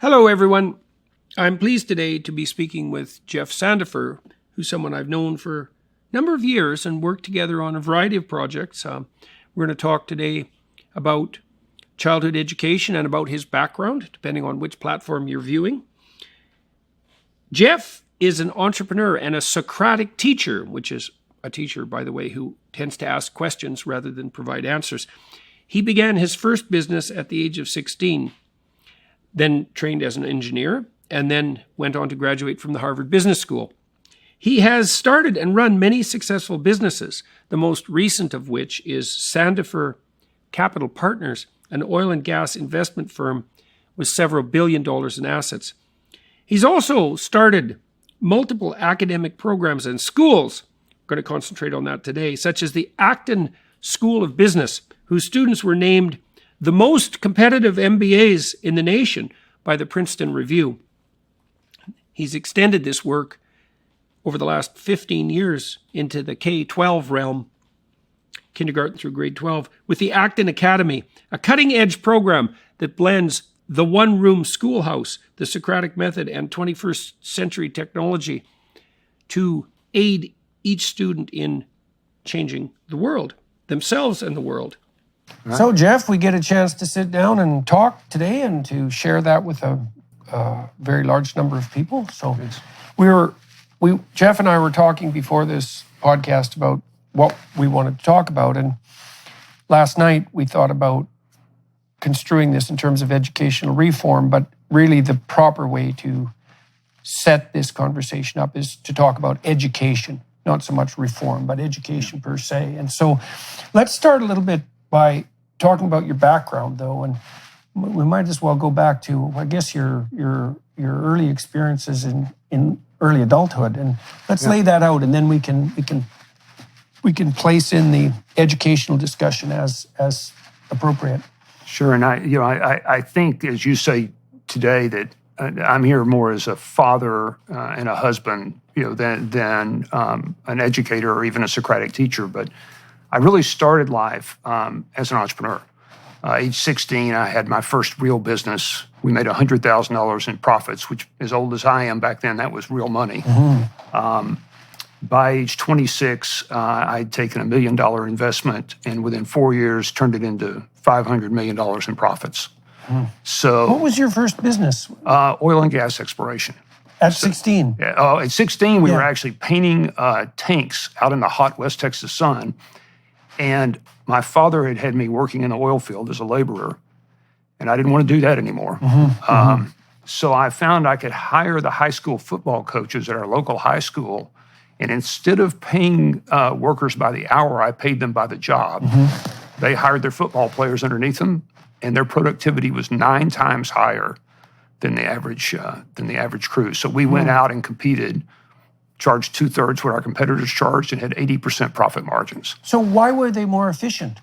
Hello, everyone. I'm pleased today to be speaking with Jeff Sandefer, who's someone I've known for a number of years and worked together on a variety of projects. We're going to talk today about childhood education and about his background, depending on which platform you're viewing. Jeff is an entrepreneur and a Socratic teacher, which is a teacher, by the way, who tends to ask questions rather than provide answers. He began his first business at the age of 16, then trained as an engineer, and then went on to graduate from the Harvard Business School. He has started and run many successful businesses, the most recent of which is Sandefer Capital Partners, an oil and gas investment firm with several $1 billion in assets. He's also started multiple academic programs and schools. We're going to concentrate on that today, such as the Acton School of Business, whose students were named the most competitive MBAs in the nation by the Princeton Review. He's extended this work over the last 15 years into the K-12 realm, kindergarten through grade 12, with the Acton Academy, a cutting-edge program that blends the one-room schoolhouse, the Socratic method, and 21st century technology to aid each student in changing the world, themselves and the world. Right. So, Jeff, we get a chance to sit down and talk today and to share that with a very large number of people. So, Jeff and I were talking before this podcast about what we wanted to talk about, and last night we thought about construing this in terms of educational reform, but really the proper way to set this conversation up is to talk about education, not so much reform, but education per se. And so, let's start a little bit by talking about your background, though, and we might as well go back to, I guess, your early experiences in early adulthood, and let's lay that out, and then we can place in the educational discussion as appropriate. Sure, and I think, as you say today, that I'm here more as a father and a husband, than an educator or even a Socratic teacher, but I really started life as an entrepreneur. Age 16, I had my first real business. We made $100,000 in profits, which, as old as I am back then, that was real money. Mm-hmm. By age 26, I'd taken $1 million investment, and within 4 years, turned it into $500 million in profits. Mm. So, what was your first business? Oil and gas exploration. At 16? At 16, we were actually painting tanks out in the hot West Texas sun. And my father had me working in the oil field as a laborer, and I didn't want to do that anymore. Mm-hmm. So I found I could hire the high school football coaches at our local high school, and instead of paying workers by the hour, I paid them by the job. Mm-hmm. They hired their football players underneath them, and their productivity was 9 times higher than the average crew. So we went out and competed, charged 2/3 what our competitors charged, and had 80% profit margins. So why were they more efficient?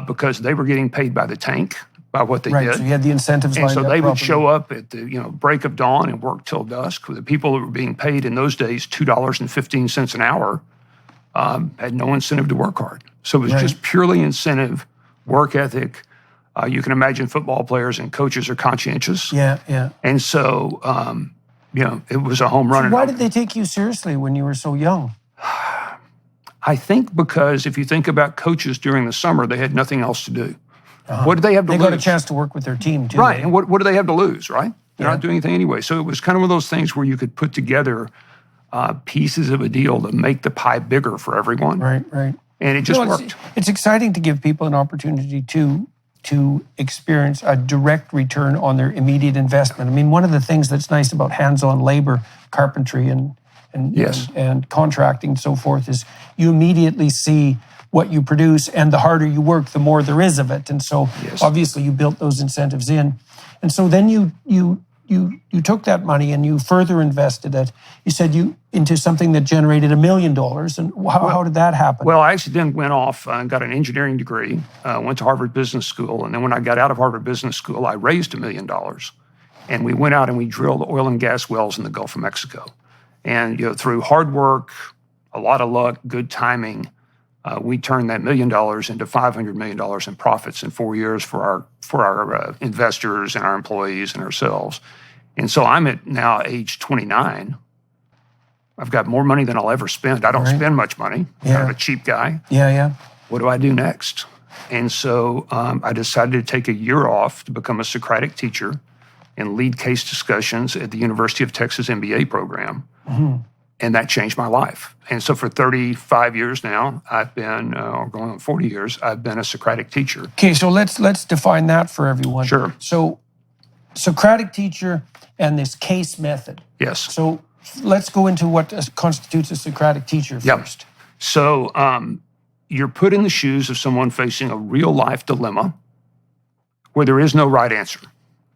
Because they were getting paid by the tank, by what they did. Right, so you had the incentives lined up. And so they would show up at the break of dawn and work till dusk. The people that were being paid in those days $2.15 an hour had no incentive to work hard. So it was just purely incentive, work ethic. You can imagine football players and coaches are conscientious. Yeah. And so it was a home run. So why did they take you seriously when you were so young? I think because if you think about coaches during the summer, they had nothing else to do. What did they have to lose? They got a chance to work with their team, too. Right, and what do they have to lose, right? They're not doing anything anyway. So it was kind of one of those things where you could put together pieces of a deal to make the pie bigger for everyone. Right. And it just worked. It's exciting to give people an opportunity to experience a direct return on their immediate investment. I mean, one of the things that's nice about hands-on labor, carpentry and contracting and so forth is you immediately see what you produce, and the harder you work, the more there is of it. And so obviously you built those incentives in. And so then you took that money and you further invested it. You said into something that generated $1 million. And how did that happen? Well, I actually then went off and got an engineering degree, went to Harvard Business School. And then when I got out of Harvard Business School, I raised $1 million. And we went out and we drilled oil and gas wells in the Gulf of Mexico. And through hard work, a lot of luck, good timing, we turned that $1 million into $500 million in profits in 4 years for our investors and our employees and ourselves. And so I'm at now age 29. I've got more money than I'll ever spend. I don't spend much money. I'm kind of a cheap guy. Yeah. What do I do next? And so I decided to take a year off to become a Socratic teacher and lead case discussions at the University of Texas MBA program. And that changed my life. And so for 35 years now, I've been, or going on 40 years, I've been a Socratic teacher. Okay, so let's define that for everyone. Sure. So Socratic teacher and this case method. Yes. So let's go into what constitutes a Socratic teacher first. So you're put in the shoes of someone facing a real life dilemma where there is no right answer.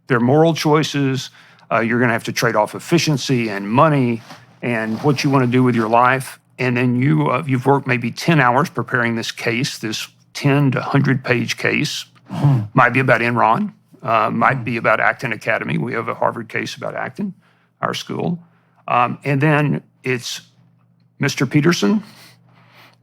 There are moral choices. You're going to have to trade off efficiency and money and what you want to do with your life. And then you've worked maybe 10 hours preparing this case, this 10 to 100-page case. Might be about Enron, might be about Acton Academy. We have a Harvard case about Acton, our school. And then it's Mr. Peterson.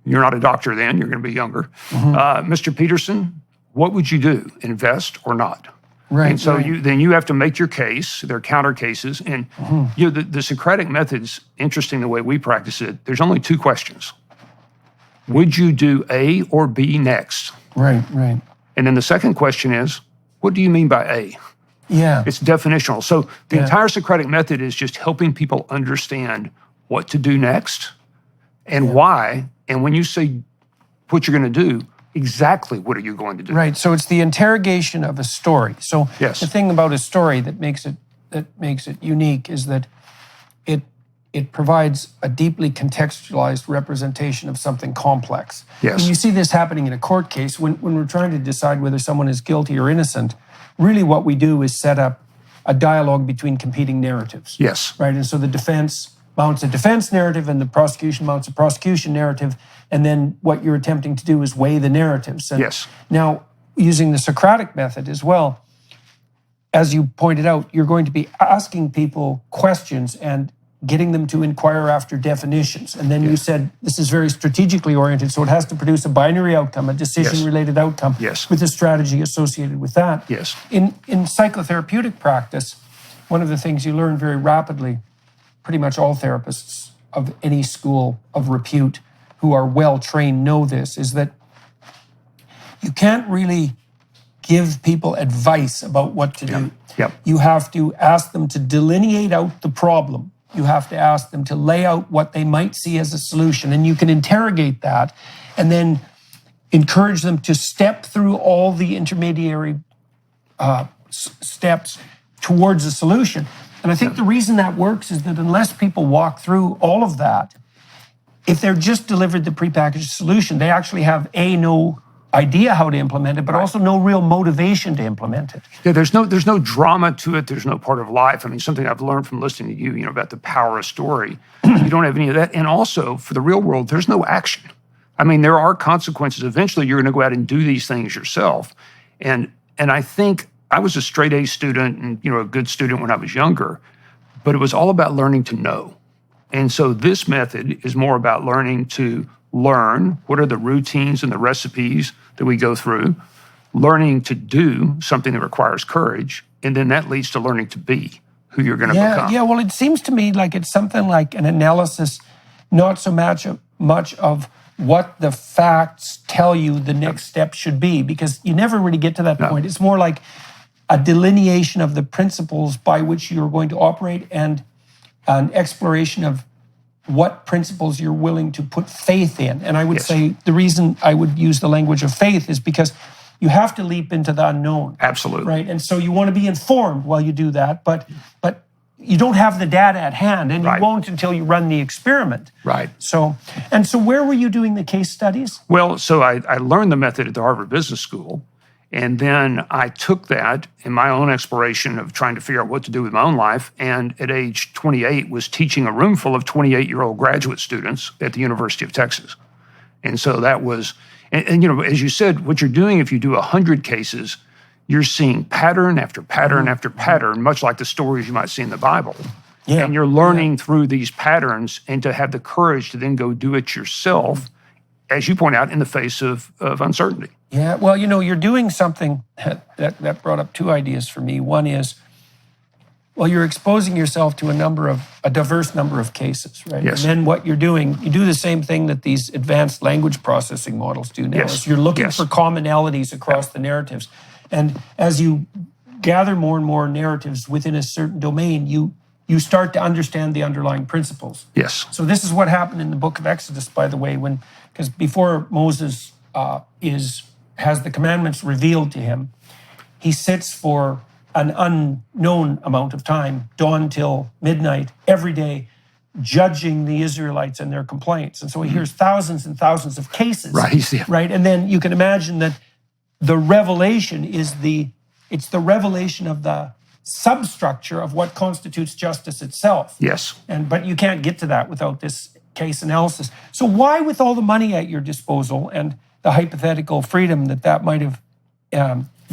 You're not a doctor then, you're going to be younger. Mr. Peterson, what would you do, invest or not? Right. And so then you have to make your case. There are counter cases. And the Socratic method's interesting the way we practice it. There's only two questions. Would you do A or B next? Right. And then the second question is, what do you mean by A? Yeah. It's definitional. So the entire Socratic method is just helping people understand what to do next and why. And when you say what you're going to do, exactly what are you going to do? Right. So it's the interrogation of a story. So the thing about a story that makes it unique is that it provides a deeply contextualized representation of something complex. Yes. And you see this happening in a court case when we're trying to decide whether someone is guilty or innocent. Really, what we do is set up a dialogue between competing narratives. Yes. Right. And so the defense mounts a defense narrative and the prosecution mounts a prosecution narrative. And then what you're attempting to do is weigh the narratives. And now, using the Socratic method as well, as you pointed out, you're going to be asking people questions and getting them to inquire after definitions. And then you said this is very strategically oriented, so it has to produce a binary outcome, a decision-related outcome with a strategy associated with that. Yes. In psychotherapeutic practice, one of the things you learn very rapidly, pretty much all therapists of any school of repute who are well-trained know this, is that you can't really give people advice about what to do. You have to ask them to delineate out the problem. You have to ask them to lay out what they might see as a solution. And you can interrogate that and then encourage them to step through all the intermediary steps towards a solution. And I think the reason that works is that unless people walk through all of that, if they're just delivered the prepackaged solution, they actually have no idea how to implement it, but also no real motivation to implement it. Yeah, there's no drama to it. There's no part of life. I mean, something I've learned from listening to you, about the power of story. You don't have any of that. And also, for the real world, there's no action. I mean, there are consequences. Eventually, you're going to go out and do these things yourself. And I think I was a straight A student and, a good student when I was younger, but it was all about learning to know. And so this method is more about learning to learn what are the routines and the recipes that we go through, learning to do something that requires courage, and then that leads to learning to be who you're going to become. Yeah, well, it seems to me like it's something like an analysis, not so much of what the facts tell you the next step should be, because you never really get to that point. It's more like a delineation of the principles by which you're going to operate and an exploration of what principles you're willing to put faith in. And I would say the reason I would use the language of faith is because you have to leap into the unknown. Absolutely. Right? And so you want to be informed while you do that, but you don't have the data at hand, and you won't until you run the experiment. Right. So where were you doing the case studies? Well, so I learned the method at the Harvard Business School, and then I took that in my own exploration of trying to figure out what to do with my own life, and at age 28 was teaching a room full of 28-year-old graduate students at the University of Texas. And so that was, and as you said, what you're doing if you do 100 cases, you're seeing pattern after pattern after pattern, much like the stories you might see in the Bible. Yeah. And you're learning through these patterns and to have the courage to then go do it yourself, as you point out, in the face of uncertainty. Yeah, well, you're doing something that brought up two ideas for me. One is, Well, you're exposing yourself to a diverse number of cases, right? Yes. And then what you're doing, you do the same thing that these advanced language processing models do now. Yes. Is you're looking Yes. for commonalities across the narratives. And as you gather more and more narratives within a certain domain, you start to understand the underlying principles. Yes. So this is what happened in the book of Exodus, by the way, because before Moses has the commandments revealed to him, he sits for an unknown amount of time, dawn till midnight, every day, judging the Israelites and their complaints. And so he hears thousands and thousands of cases. Right. Right. And then you can imagine that the revelation it's the revelation of the substructure of what constitutes justice itself. Yes. But you can't get to that without this case analysis. So why, with all the money at your disposal and the hypothetical freedom that might have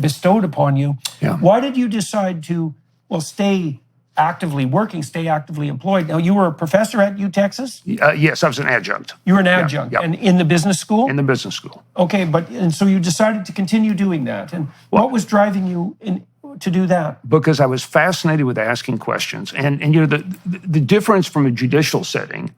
bestowed upon you, why did you decide to, stay actively working, stay actively employed? Now, you were a professor at UTexas? Yes, I was an adjunct. You were an adjunct, Yeah. and in the business school? In the business school. Okay, and so you decided to continue doing that. And what was driving you to do that? Because I was fascinated with asking questions. And the difference from a judicial setting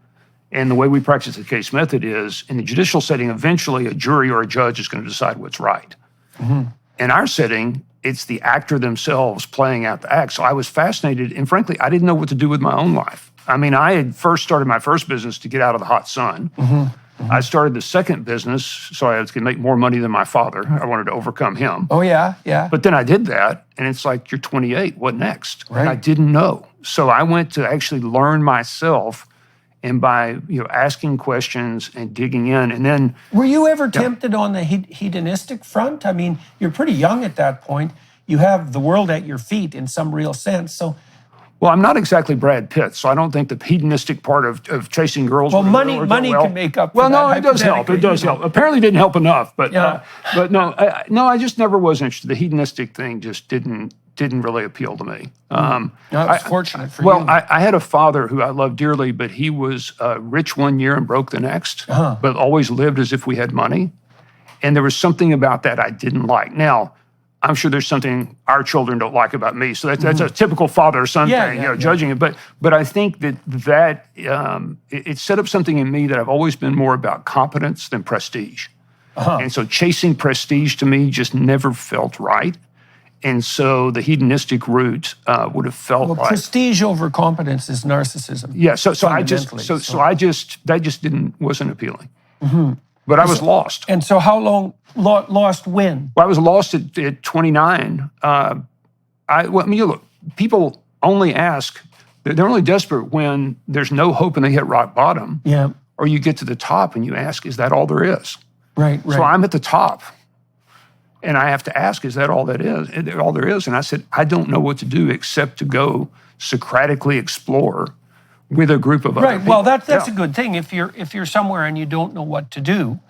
and the way we practice the case method is, in the judicial setting, eventually a jury or a judge is going to decide what's right. Mm-hmm. In our setting, it's the actor themselves playing out the act. So I was fascinated, and frankly, I didn't know what to do with my own life. I mean, I had first started my first business to get out of the hot sun. Mm-hmm. Mm-hmm. I started the second business so I could make more money than my father. I wanted to overcome him. Oh, yeah. But then I did that, and it's like, you're 28, what next? Right. And I didn't know. So I went to actually learn myself, and by asking questions and digging in, and then... Were you ever tempted on the hedonistic front? I mean, you're pretty young at that point. You have the world at your feet in some real sense. So, well, I'm not exactly Brad Pitt, so I don't think the hedonistic part of chasing girls... Well, money can make up for that. Well, no, it does help. It does help. Apparently, it didn't help enough, but no, I just never was interested. The hedonistic thing just didn't really appeal to me. That's fortunate for you. Well, I had a father who I loved dearly, but he was rich one year and broke the next, but always lived as if we had money. And there was something about that I didn't like. Now, I'm sure there's something our children don't like about me. So that's a typical father-son thing, judging it. But I think that it set up something in me that I've always been more about competence than prestige. And so chasing prestige to me just never felt right. And so the hedonistic route would have felt like prestige over competence is narcissism. Yeah, so that just wasn't appealing. Mm-hmm. But I was lost. And so how long lost when? Well, I was lost at 29. Look, people only ask, they're only desperate when there's no hope and they hit rock bottom. Yeah. Or you get to the top and you ask, is that all there is? Right. So I'm at the top. And I have to ask, is that all there is? And I said, I don't know what to do except to go Socratically explore with a group of other people. Right. Well, that's a good thing. If you're somewhere and you don't know what to do,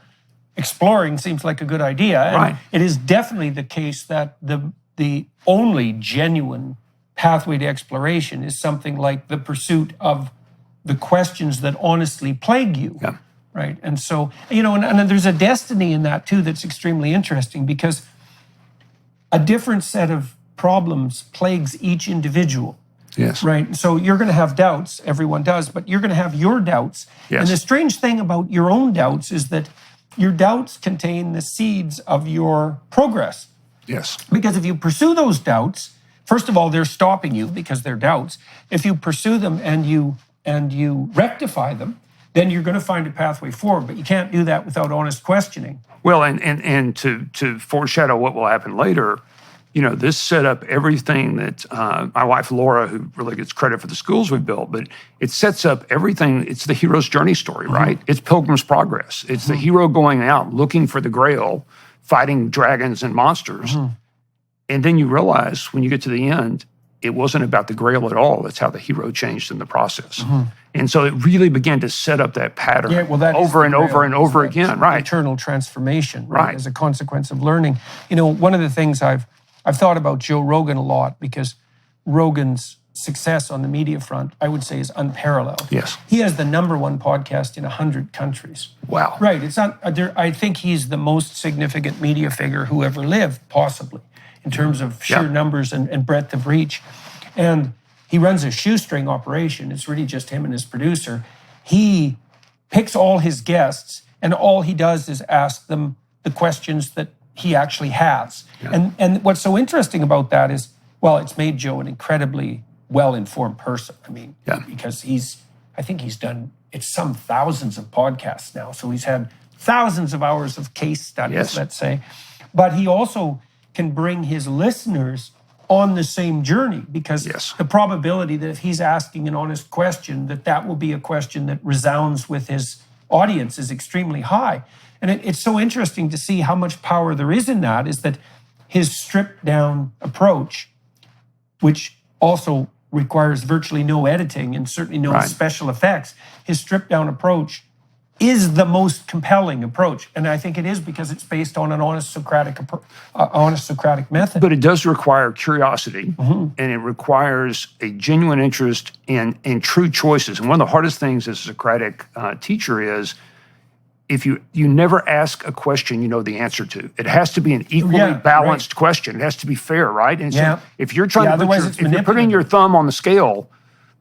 exploring seems like a good idea. And right. It is definitely the case that the only genuine pathway to exploration is something like the pursuit of the questions that honestly plague you. Yeah. Right. And so, and there's a destiny in that too that's extremely interesting, because a different set of problems plagues each individual. Yes. Right. So you're going to have doubts. Everyone does, but you're going to have your doubts. Yes. And the strange thing about your own doubts is that your doubts contain the seeds of your progress. Yes. Because if you pursue those doubts, first of all, they're stopping you because they're doubts. If you pursue them and you rectify them, then you're going to find a pathway forward. But you can't do that without honest questioning. Well, and to foreshadow what will happen later, this set up everything that my wife, Laura, who really gets credit for the schools we built, but it sets up everything. It's the hero's journey story, right? Mm-hmm. It's Pilgrim's Progress. It's the hero going out, looking for the Grail, fighting dragons and monsters. Mm-hmm. And then you realize when you get to the end, it wasn't about the Grail at all. That's how the hero changed in the process. Mm-hmm. And so it really began to set up that pattern over and over and over again, right? Eternal transformation, right? As a consequence of learning. One of the things I've thought about Joe Rogan a lot, because Rogan's success on the media front, I would say, is unparalleled. Yes. He has the #1 podcast in 100 countries. Wow. Right. It's not. I think he's the most significant media figure who ever lived, possibly, in terms of sheer numbers and breadth of reach. And he runs a shoestring operation. It's really just him and his producer. He picks all his guests, and all he does is ask them the questions that he actually has. Yeah. And what's so interesting about that is, well, it's made Joe an incredibly well-informed person. I mean, because I think he's done, it's some thousands of podcasts now. So he's had thousands of hours of case studies, let's say. But he also can bring his listeners on the same journey, because the probability that if he's asking an honest question, that will be a question that resounds with his audience is extremely high. And it's so interesting to see how much power there is in that, is that his stripped down approach, which also requires virtually no editing and certainly no special effects, his stripped down approach is the most compelling approach. And I think it is because it's based on an honest Socratic method. But it does require curiosity, and it requires a genuine interest in true choices. And one of the hardest things as a Socratic teacher is, if you never ask a question you know the answer to. It has to be an equally balanced question. It has to be fair, right? And so if you're trying to if you're putting your thumb on the scale,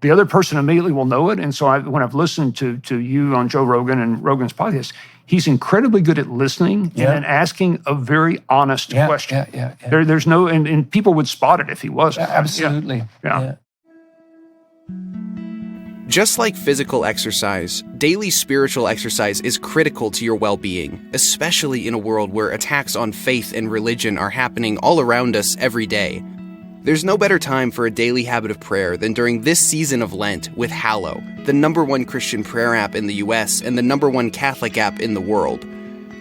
the other person immediately will know it. And so when I've listened to you on Joe Rogan and Rogan's podcast, he's incredibly good at listening and then asking a very honest question. There's no, and people would spot it if he wasn't. Absolutely. Yeah. Just like physical exercise, daily spiritual exercise is critical to your well-being, especially in a world where attacks on faith and religion are happening all around us every day. There's no better time for a daily habit of prayer than during this season of Lent with Hallow, the #1 Christian prayer app in the US and the #1 Catholic app in the world.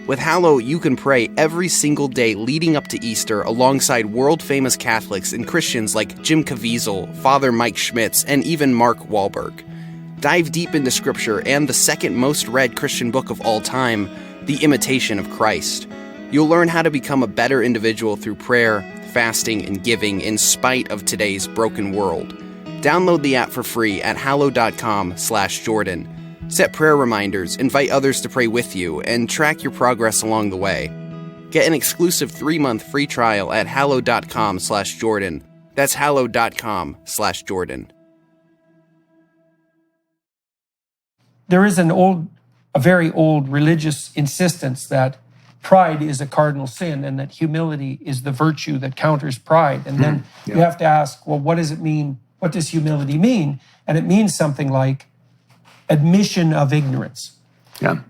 With Hallow, you can pray every single day leading up to Easter alongside world-famous Catholics and Christians like Jim Caviezel, Father Mike Schmitz, and even Mark Wahlberg. Dive deep into Scripture and the second most read Christian book of all time, The Imitation of Christ. You'll learn how to become a better individual through prayer, fasting, and giving in spite of today's broken world. Download the app for free at hallow.com/Jordan. Set prayer reminders, invite others to pray with you, and track your progress along the way. Get an exclusive 3-month free trial at hallow.com/Jordan. That's hallow.com/Jordan. There is a very old religious insistence that pride is a cardinal sin and that humility is the virtue that counters pride. And then you have to ask, well, what does it mean? What does humility mean? And it means something like admission of ignorance.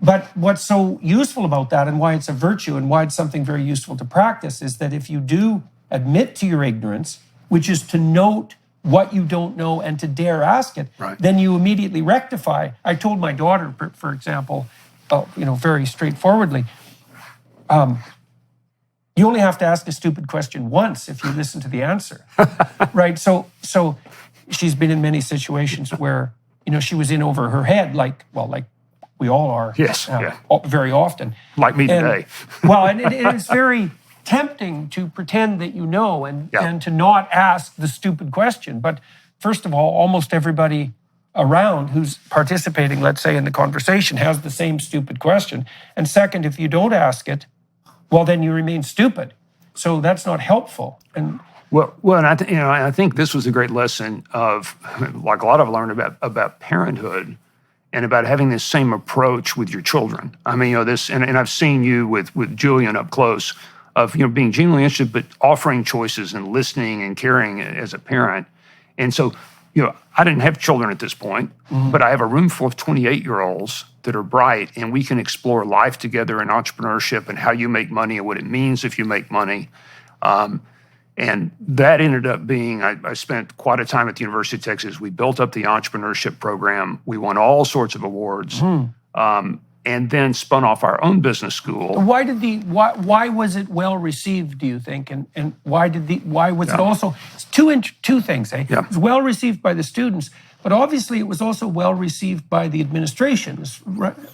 But what's so useful about that, and why it's a virtue and why it's something very useful to practice, is that if you do admit to your ignorance, which is to note what you don't know and to dare ask it, then you immediately rectify. I told my daughter, for example, very straightforwardly, you only have to ask a stupid question once if you listen to the answer, right? So she's been in many situations where, she was in over her head, like we all are, very often. Like me today. And it's very tempting to pretend that you know and to not ask the stupid question. But first of all, almost everybody around who's participating, let's say, in the conversation has the same stupid question. And second, if you don't ask it, well, then you remain stupid. So that's not helpful. And and I think this was a great lesson of, like a lot I've learned about parenthood and about having this same approach with your children. I mean, and I've seen you with Julian up close, of being genuinely interested, but offering choices and listening and caring as a parent. And so, I didn't have children at this point, but I have a room full of 28-year-olds that are bright, and we can explore life together and entrepreneurship and how you make money and what it means if you make money. And that ended up being, I spent quite a time at the University of Texas. We built up the entrepreneurship program. We won all sorts of awards. And then spun off our own business school. Why was it well received, do you think? And why was it also, it's two things, eh? It was well received by the students, but obviously it was also well received by the administration. It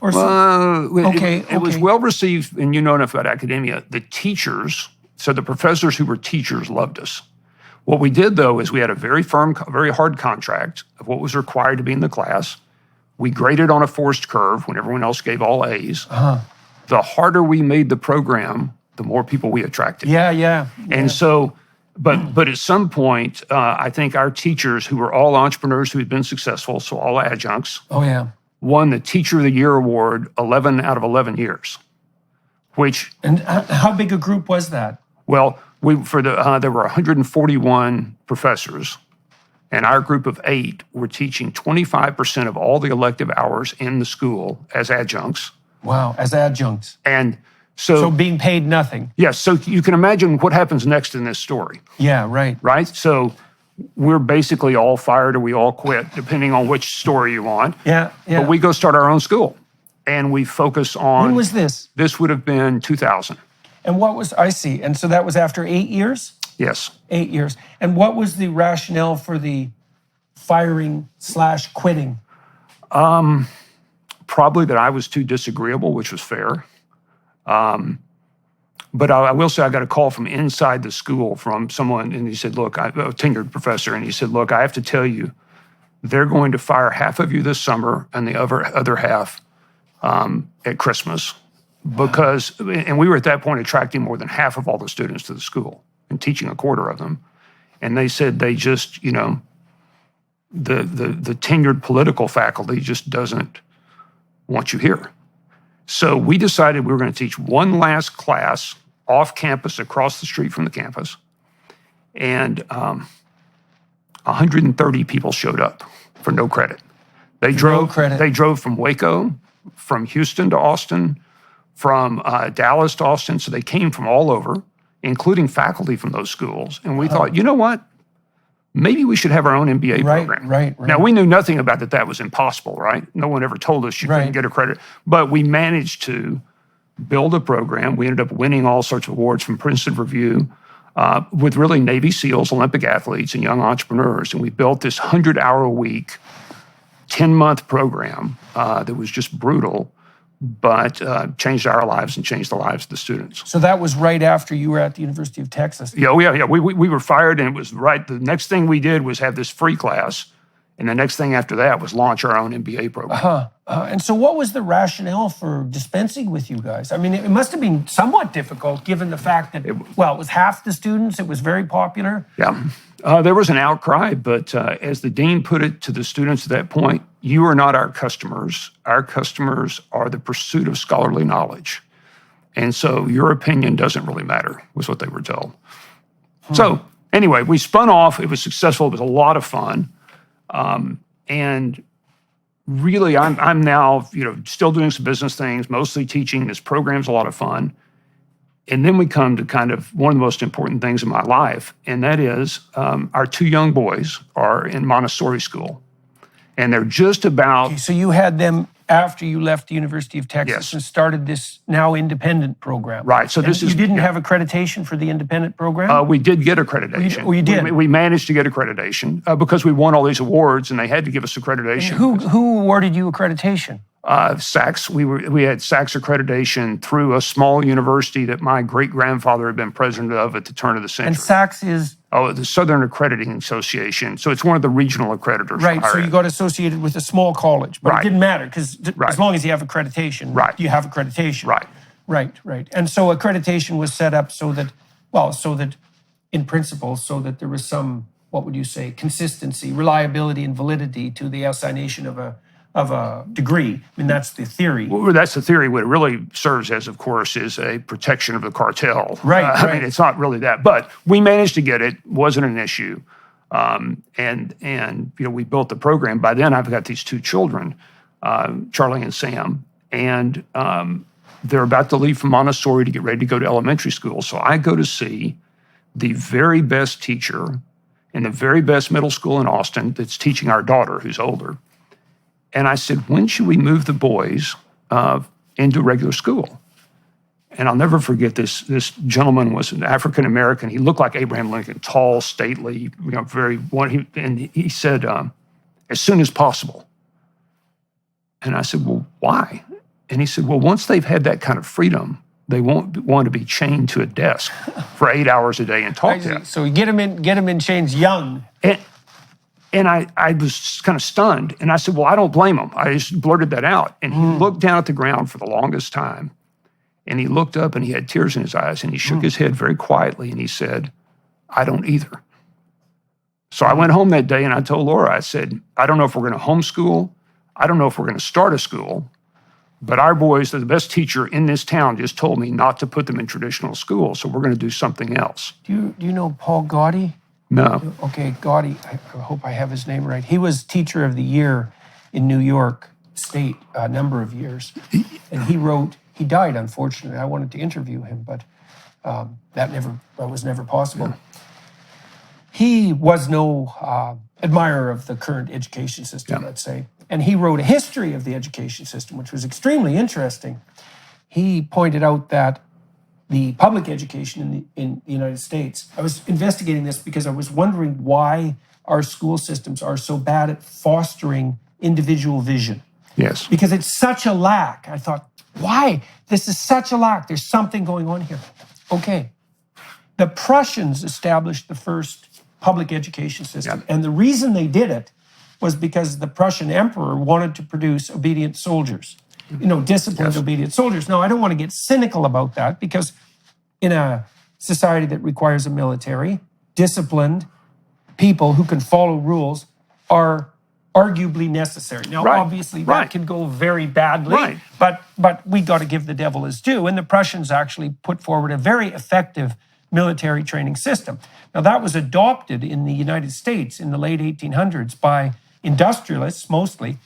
was well received, and you know enough about academia. The teachers, so the professors who were teachers loved us. What we did, though, is we had a very firm, very hard contract of what was required to be in the class. We graded on a forced curve when everyone else gave all A's. The harder we made the program, the more people we attracted. Yeah. And so But at some point, I think our teachers, who were all entrepreneurs who had been successful, so all adjuncts, Oh, yeah. won the Teacher of the Year award 11 out of 11 years, which, And how big a group was that? well, there were 141 professors, and our group of 8 were teaching 25% of all the elective hours in the school as adjuncts. Wow, as adjuncts. And So so, being paid nothing. yes, so you can imagine what happens next in this story, Yeah, right. right? So we're basically all fired or we all quit, depending on which story you want. Yeah, yeah. But we go start our own school, and we focus on. When was this? This would have been 2000. And what was, I see. And so that was after 8 years? Yes. 8 years. And what was the rationale for the firing/quitting? Probably that I was too disagreeable, which was fair. But I will say I got a call from inside the school from someone, and he said, look, a tenured professor, and he said, look, I have to tell you, they're going to fire half of you this summer and the other half at Christmas. Because, and we were at that point attracting more than half of all the students to the school and teaching a quarter of them. And they said they just, the tenured political faculty just doesn't want you here. So we decided we were going to teach one last class off campus across the street from the campus. And 130 people showed up for no credit. They drove from Waco, from Houston to Austin, from Dallas to Austin. So they came from all over, including faculty from those schools. And we thought, you know what? Maybe we should have our own MBA program. Right. Now, we knew nothing about that was impossible, right? No one ever told us you couldn't get a credit. But we managed to build a program. We ended up winning all sorts of awards from Princeton Review with really Navy SEALs, Olympic athletes, and young entrepreneurs. And we built this 100-hour-a-week, 10-month program that was just brutal, but changed our lives and changed the lives of the students. So that was right after you were at the University of Texas. Yeah. We were fired, and it was right. The next thing we did was have this free class, and the next thing after that was launch our own MBA program. And so what was the rationale for dispensing with you guys? I mean, it must have been somewhat difficult given the fact that, it was half the students. It was very popular. Yeah. There was an outcry, but as the dean put it to the students at that point, you are not our customers. Our customers are the pursuit of scholarly knowledge. And so your opinion doesn't really matter, was what they were told. So anyway, we spun off. It was successful. It was a lot of fun. And really, I'm now, still doing some business things, mostly teaching. This program's a lot of fun. And then we come to kind of one of the most important things in my life, and that is our 2 young boys are in Montessori school. And they're just about... Okay, so you had them after you left the University of Texas and started this now independent program. Right. So you didn't have accreditation for the independent program? We did get accreditation. You did? We managed to get accreditation because we won all these awards, and they had to give us accreditation. Who awarded you accreditation? SACS. We had SACS accreditation through a small university that my great-grandfather had been president of at the turn of the century. And SACS is? The Southern Accrediting Association. So it's one of the regional accreditors. Right, so you got associated with a small college. But it didn't matter, because as long as you have accreditation, you have accreditation. Right. And so accreditation was set up so that in principle, so that there was some, what would you say, consistency, reliability, and validity to the assignation of a degree. I mean, that's the theory. Well, that's the theory. What it really serves as, of course, is a protection of the cartel. Right. I mean, it's not really that. But we managed to get it. Wasn't an issue. And we built the program. By then, I've got these 2 children, Charlie and Sam, and they're about to leave from Montessori to get ready to go to elementary school. So I go to see the very best teacher in the very best middle school in Austin that's teaching our daughter, who's older. And I said, when should we move the boys into regular school? And I'll never forget this gentleman was an African-American. He looked like Abraham Lincoln, tall, stately, and he said, as soon as possible. And I said, well, why? And he said, well, once they've had that kind of freedom, they won't want to be chained to a desk for 8 hours a day and talk to them. So you get them in chains young. And I was kind of stunned. And I said, well, I don't blame him. I just blurted that out. And he looked down at the ground for the longest time. And he looked up and he had tears in his eyes. And he shook his head very quietly. And he said, I don't either. So I went home that day and I told Laura, I said, I don't know if we're going to homeschool. I don't know if we're going to start a school. But our boys, the best teacher in this town, just told me not to put them in traditional school. So we're going to do something else. Do you know Paul Gaudy? No. Okay, Gaudy, I hope I have his name right. He was Teacher of the Year in New York State a number of years. And he died, unfortunately. I wanted to interview him, but that was never possible. Yeah. He was no admirer of the current education system, let's say. And he wrote a history of the education system, which was extremely interesting. He pointed out that the public education in the United States, I was investigating this because I was wondering why our school systems are so bad at fostering individual vision. Yes. Because it's such a lack. I thought, why? This is such a lack. There's something going on here. Okay. The Prussians established the first public education system. And the reason they did it was because the Prussian emperor wanted to produce obedient soldiers, disciplined, obedient soldiers. Now, I don't want to get cynical about that because in a society that requires a military, disciplined people who can follow rules are arguably necessary. Now, obviously, that can go very badly, but we got to give the devil his due. And the Prussians actually put forward a very effective military training system. Now, that was adopted in the United States in the late 1800s by industrialists, mostly,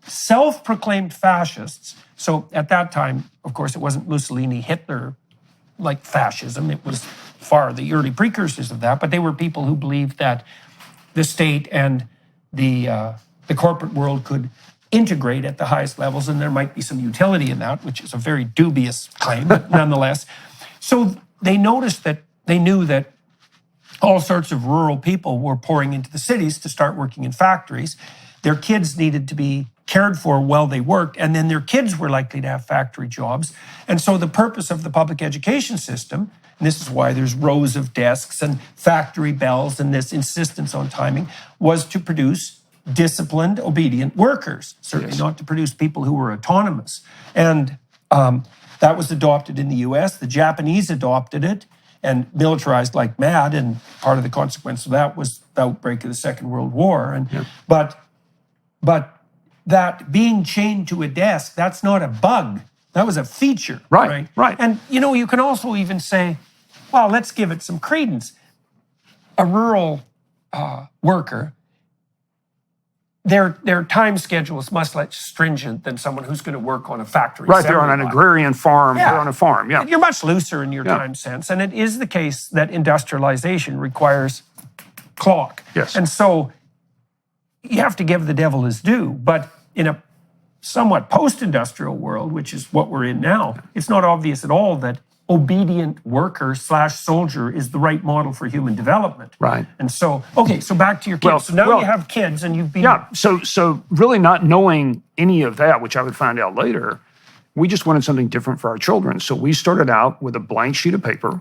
self-proclaimed fascists. So at that time, of course, it wasn't Mussolini, Hitler, like fascism. It was far the early precursors of that, but they were people who believed that the state and the corporate world could integrate at the highest levels, and there might be some utility in that, which is a very dubious claim, but nonetheless. So they knew that all sorts of rural people were pouring into the cities to start working in factories. Their kids needed to be cared for while they worked, and then their kids were likely to have factory jobs. And so the purpose of the public education system, and this is why there's rows of desks and factory bells and this insistence on timing, was to produce disciplined, obedient workers, certainly not to produce people who were autonomous. And that was adopted in the US. The Japanese adopted it and militarized like mad, and part of the consequence of that was the outbreak of the Second World War. And but that being chained to a desk, that's not a bug. That was a feature. Right. And you can also even say, well, let's give it some credence. A rural worker, their time schedule is much less stringent than someone who's going to work on a factory. Right, they're on an agrarian farm. They're on a farm, You're much looser in your time sense. And it is the case that industrialization requires clock. Yes. And so you have to give the devil his due. But in a somewhat post-industrial world, which is what we're in now, it's not obvious at all that obedient worker / soldier is the right model for human development. Right. And so, so back to your kids. So now you have kids and you've been... Yeah, so really not knowing any of that, which I would find out later, we just wanted something different for our children. So we started out with a blank sheet of paper.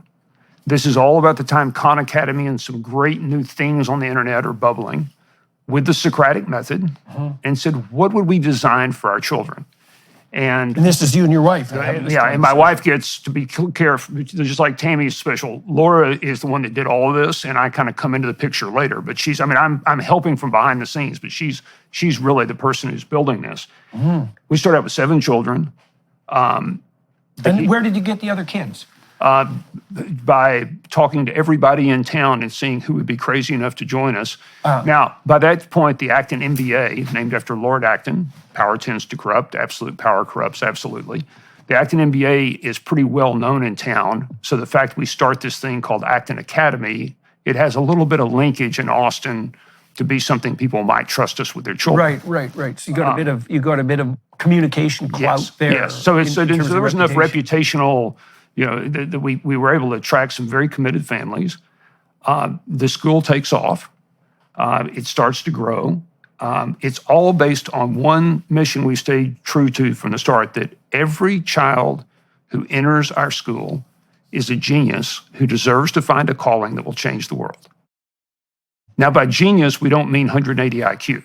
This is all about the time Khan Academy and some great new things on the internet are bubbling, with the Socratic method, and said, what would we design for our children? And this is you and your wife. And my wife gets to be careful, just like Tammy's special. Laura is the one that did all of this, and I kind of come into the picture later. But I'm helping from behind the scenes, but she's really the person who's building this. We started out with 7 children. And where did you get the other kids? By talking to everybody in town and seeing who would be crazy enough to join us. Now, by that point, the Acton MBA, named after Lord Acton, power tends to corrupt, absolute power corrupts absolutely. The Acton MBA is pretty well known in town, so the fact we start this thing called Acton Academy, it has a little bit of linkage in Austin to be something people might trust us with their children. Right. So you got a bit of communication clout there. Yes. So there was enough reputational, that we were able to attract some very committed families. The school takes off. It starts to grow. It's all based on one mission we stayed true to from the start, that every child who enters our school is a genius who deserves to find a calling that will change the world. Now, by genius, we don't mean 180 IQ.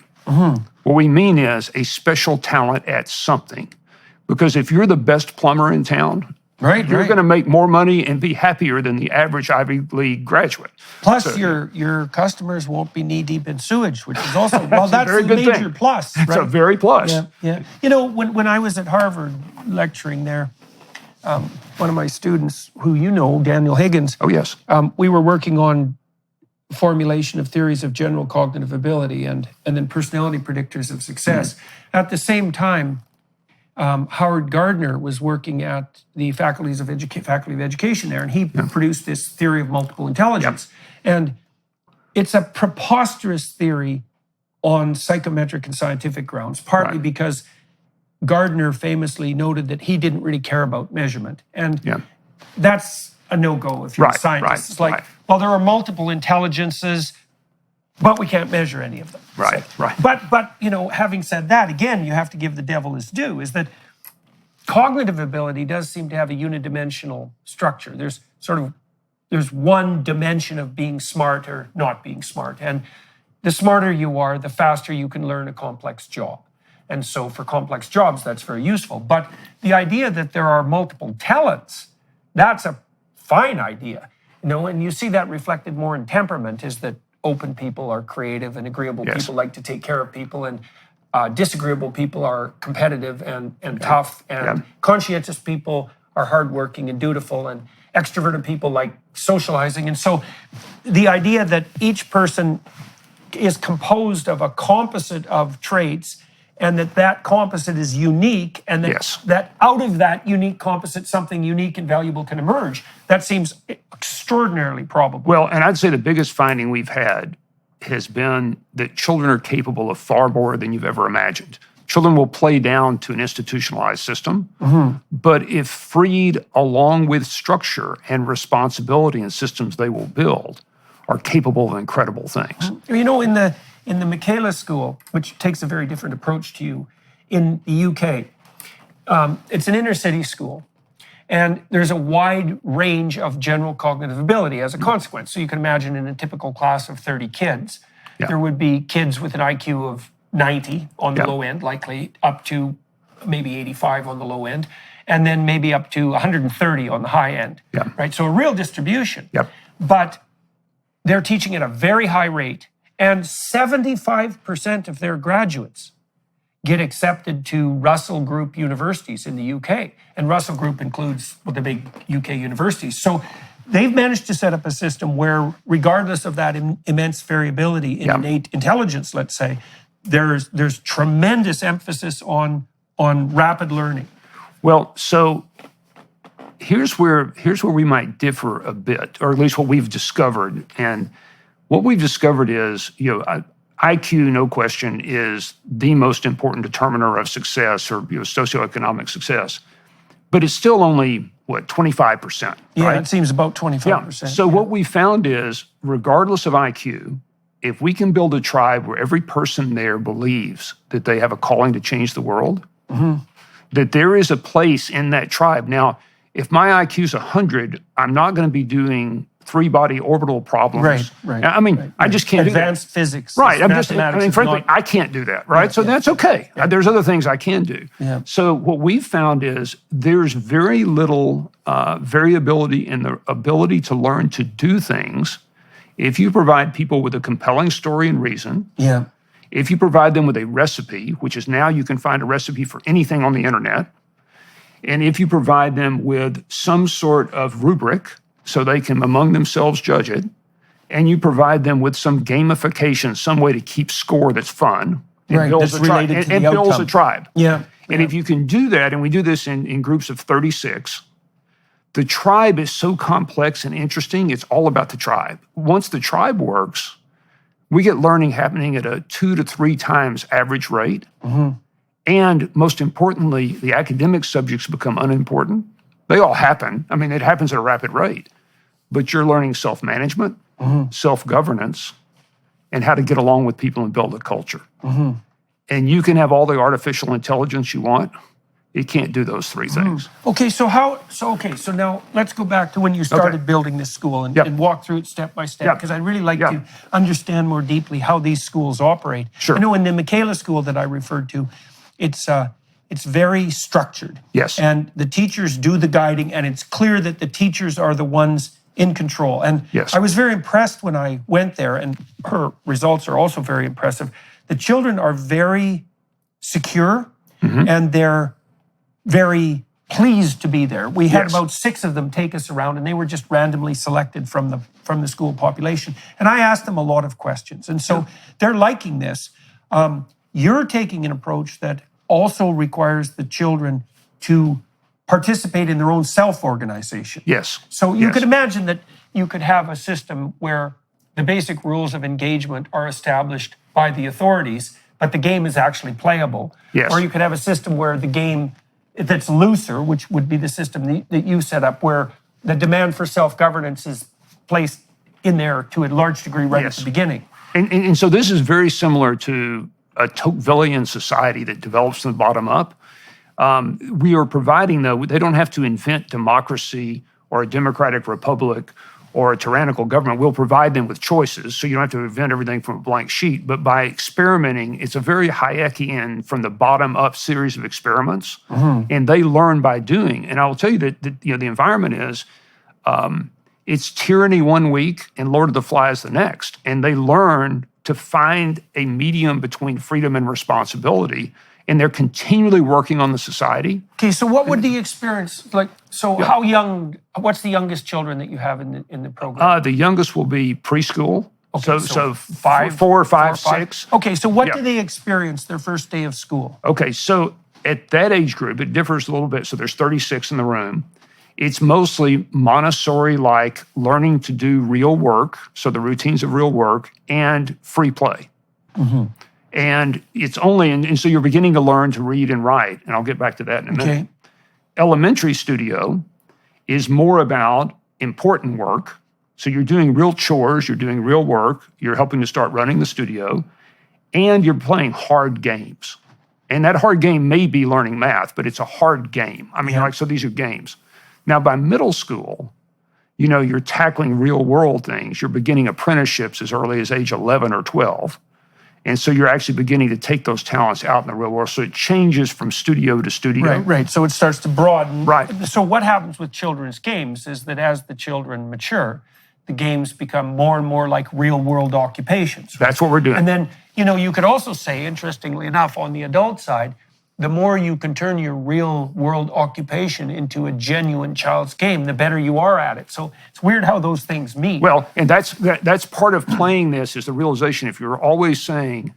What we mean is a special talent at something. Because if you're the best plumber in town, Right, You're right. going to make more money and be happier than the average Ivy League graduate. Plus, your customers won't be knee deep in sewage, which is also that's a very a good major thing. plus. It's a right? very plus. Yeah, yeah. You know, when I was at Harvard lecturing there, one of my students, who you know, Daniel Higgins, Oh, yes. we were working on formulation of theories of general cognitive ability and then personality predictors of success. At the same time, Howard Gardner was working at the Faculty of Education there, and he produced this theory of multiple intelligence. And it's a preposterous theory on psychometric and scientific grounds, partly because Gardner famously noted that he didn't really care about measurement. And that's a no-go if you're a scientist. It's like, well, there are multiple intelligences, but we can't measure any of them. Right. But you know, having said that, again, you have to give the devil his due, is that cognitive ability does seem to have a unidimensional structure. There's one dimension of being smart or not being smart. And the smarter you are, the faster you can learn a complex job. And so for complex jobs, that's very useful. But the idea that there are multiple talents, that's a fine idea. You know, and you see that reflected more in temperament, is that open people are creative and agreeable people like to take care of people, and disagreeable people are competitive and tough, and conscientious people are hardworking and dutiful, and extroverted people like socializing. And so the idea that each person is composed of a composite of traits, and that composite is unique, and that out of that unique composite, something unique and valuable can emerge, that seems extraordinarily probable. Well, and I'd say the biggest finding we've had has been that children are capable of far more than you've ever imagined. Children will play down to an institutionalized system, but if freed along with structure and responsibility and systems they will build, are capable of incredible things. You know, in the Michaelas School, which takes a very different approach to you, in the UK, it's an inner city school, and there's a wide range of general cognitive ability as a consequence. So you can imagine in a typical class of 30 kids, there would be kids with an IQ of 90 on the low end, likely up to maybe 85 on the low end, and then maybe up to 130 on the high end, right? So a real distribution. But they're teaching at a very high rate, and 75% of their graduates get accepted to Russell Group universities in the UK. And Russell Group includes the big UK universities. So they've managed to set up a system where, regardless of that immense variability in innate intelligence, let's say, there's tremendous emphasis on rapid learning. Well, so here's where we might differ a bit, or at least what we've discovered. And what we've discovered is, IQ, no question, is the most important determiner of success, or socioeconomic success. But it's still only, 25%? Yeah, it seems about 25%. So what we found is, regardless of IQ, if we can build a tribe where every person there believes that they have a calling to change the world, that there is a place in that tribe. Now, if my IQ is 100, I'm not going to be doing three-body orbital problems. Right. I mean, I just can't do that. Advanced physics. Right. Frankly, I can't do that, right? So that's okay. There's other things I can do. So what we've found is there's very little variability in the ability to learn to do things if you provide people with a compelling story and reason. If you provide them with a recipe, which is now you can find a recipe for anything on the internet, and if you provide them with some sort of rubric so they can among themselves judge it, and you provide them with some gamification, some way to keep score that's fun, it builds a tribe. It builds a tribe. And if you can do that, and we do this in groups of 36, the tribe is so complex and interesting, it's all about the tribe. Once the tribe works, we get learning happening at a 2 to 3 times average rate. And most importantly, the academic subjects become unimportant. They all happen. I mean, it happens at a rapid rate. But you're learning self-management, self-governance, and how to get along with people and build a culture. And you can have all the artificial intelligence you want. It can't do those 3 things. Okay, so now let's go back to when you started building this school and walk through it step by step, because I'd really like to understand more deeply how these schools operate. I know in the Michaelas School that I referred to, it's it's very structured. Yes. And the teachers do the guiding, and it's clear that the teachers are the ones in control. And Yes. I was very impressed when I went there, and her results are also very impressive. The children are very secure, and they're very pleased to be there. We had Yes. about 6 of them take us around, and they were just randomly selected from the school population. And I asked them a lot of questions, and so they're liking this. You're taking an approach that also requires the children to participate in their own self-organization. Yes. So you Yes. could imagine that you could have a system where the basic rules of engagement are established by the authorities, but the game is actually playable. Yes. Or you could have a system where the game that's looser, which would be the system that you set up, where the demand for self-governance is placed in there to a large degree right Yes. at the beginning. And so this is very similar to a Tocquevillian society that develops from the bottom up. We are providing, though, they don't have to invent democracy or a democratic republic or a tyrannical government. We'll provide them with choices, so you don't have to invent everything from a blank sheet. But by experimenting, it's a very Hayekian, from the bottom up series of experiments, and they learn by doing. And I will tell you that the environment is, it's tyranny one week and Lord of the Flies the next, and they learn to find a medium between freedom and responsibility. And they're continually working on the society. Okay, so what would the experience like? So how young? What's the youngest children that you have in the program? The youngest will be preschool. Okay, so 5, 4 or 5, 5. 6. Okay, so what Yeah. do they experience their first day of school? Okay, so at that age group, it differs a little bit. So there's 36 in the room. It's mostly Montessori-like learning to do real work, so the routines of real work, and free play. And it's only, and so you're beginning to learn to read and write, and I'll get back to that in a minute. Okay. Elementary studio is more about important work. So you're doing real chores, you're doing real work, you're helping to start running the studio, and you're playing hard games. And that hard game may be learning math, but it's a hard game. I mean, so these are games. Now, by middle school, you're tackling real world things. You're beginning apprenticeships as early as age 11 or 12. And so you're actually beginning to take those talents out in the real world. So it changes from studio to studio. Right. So it starts to broaden. Right. So what happens with children's games is that as the children mature, the games become more and more like real world occupations. Right? That's what we're doing. And then, you could also say, interestingly enough, on the adult side, the more you can turn your real world occupation into a genuine child's game, the better you are at it. So it's weird how those things meet. Well, and that's part of playing this, is the realization, if you're always saying,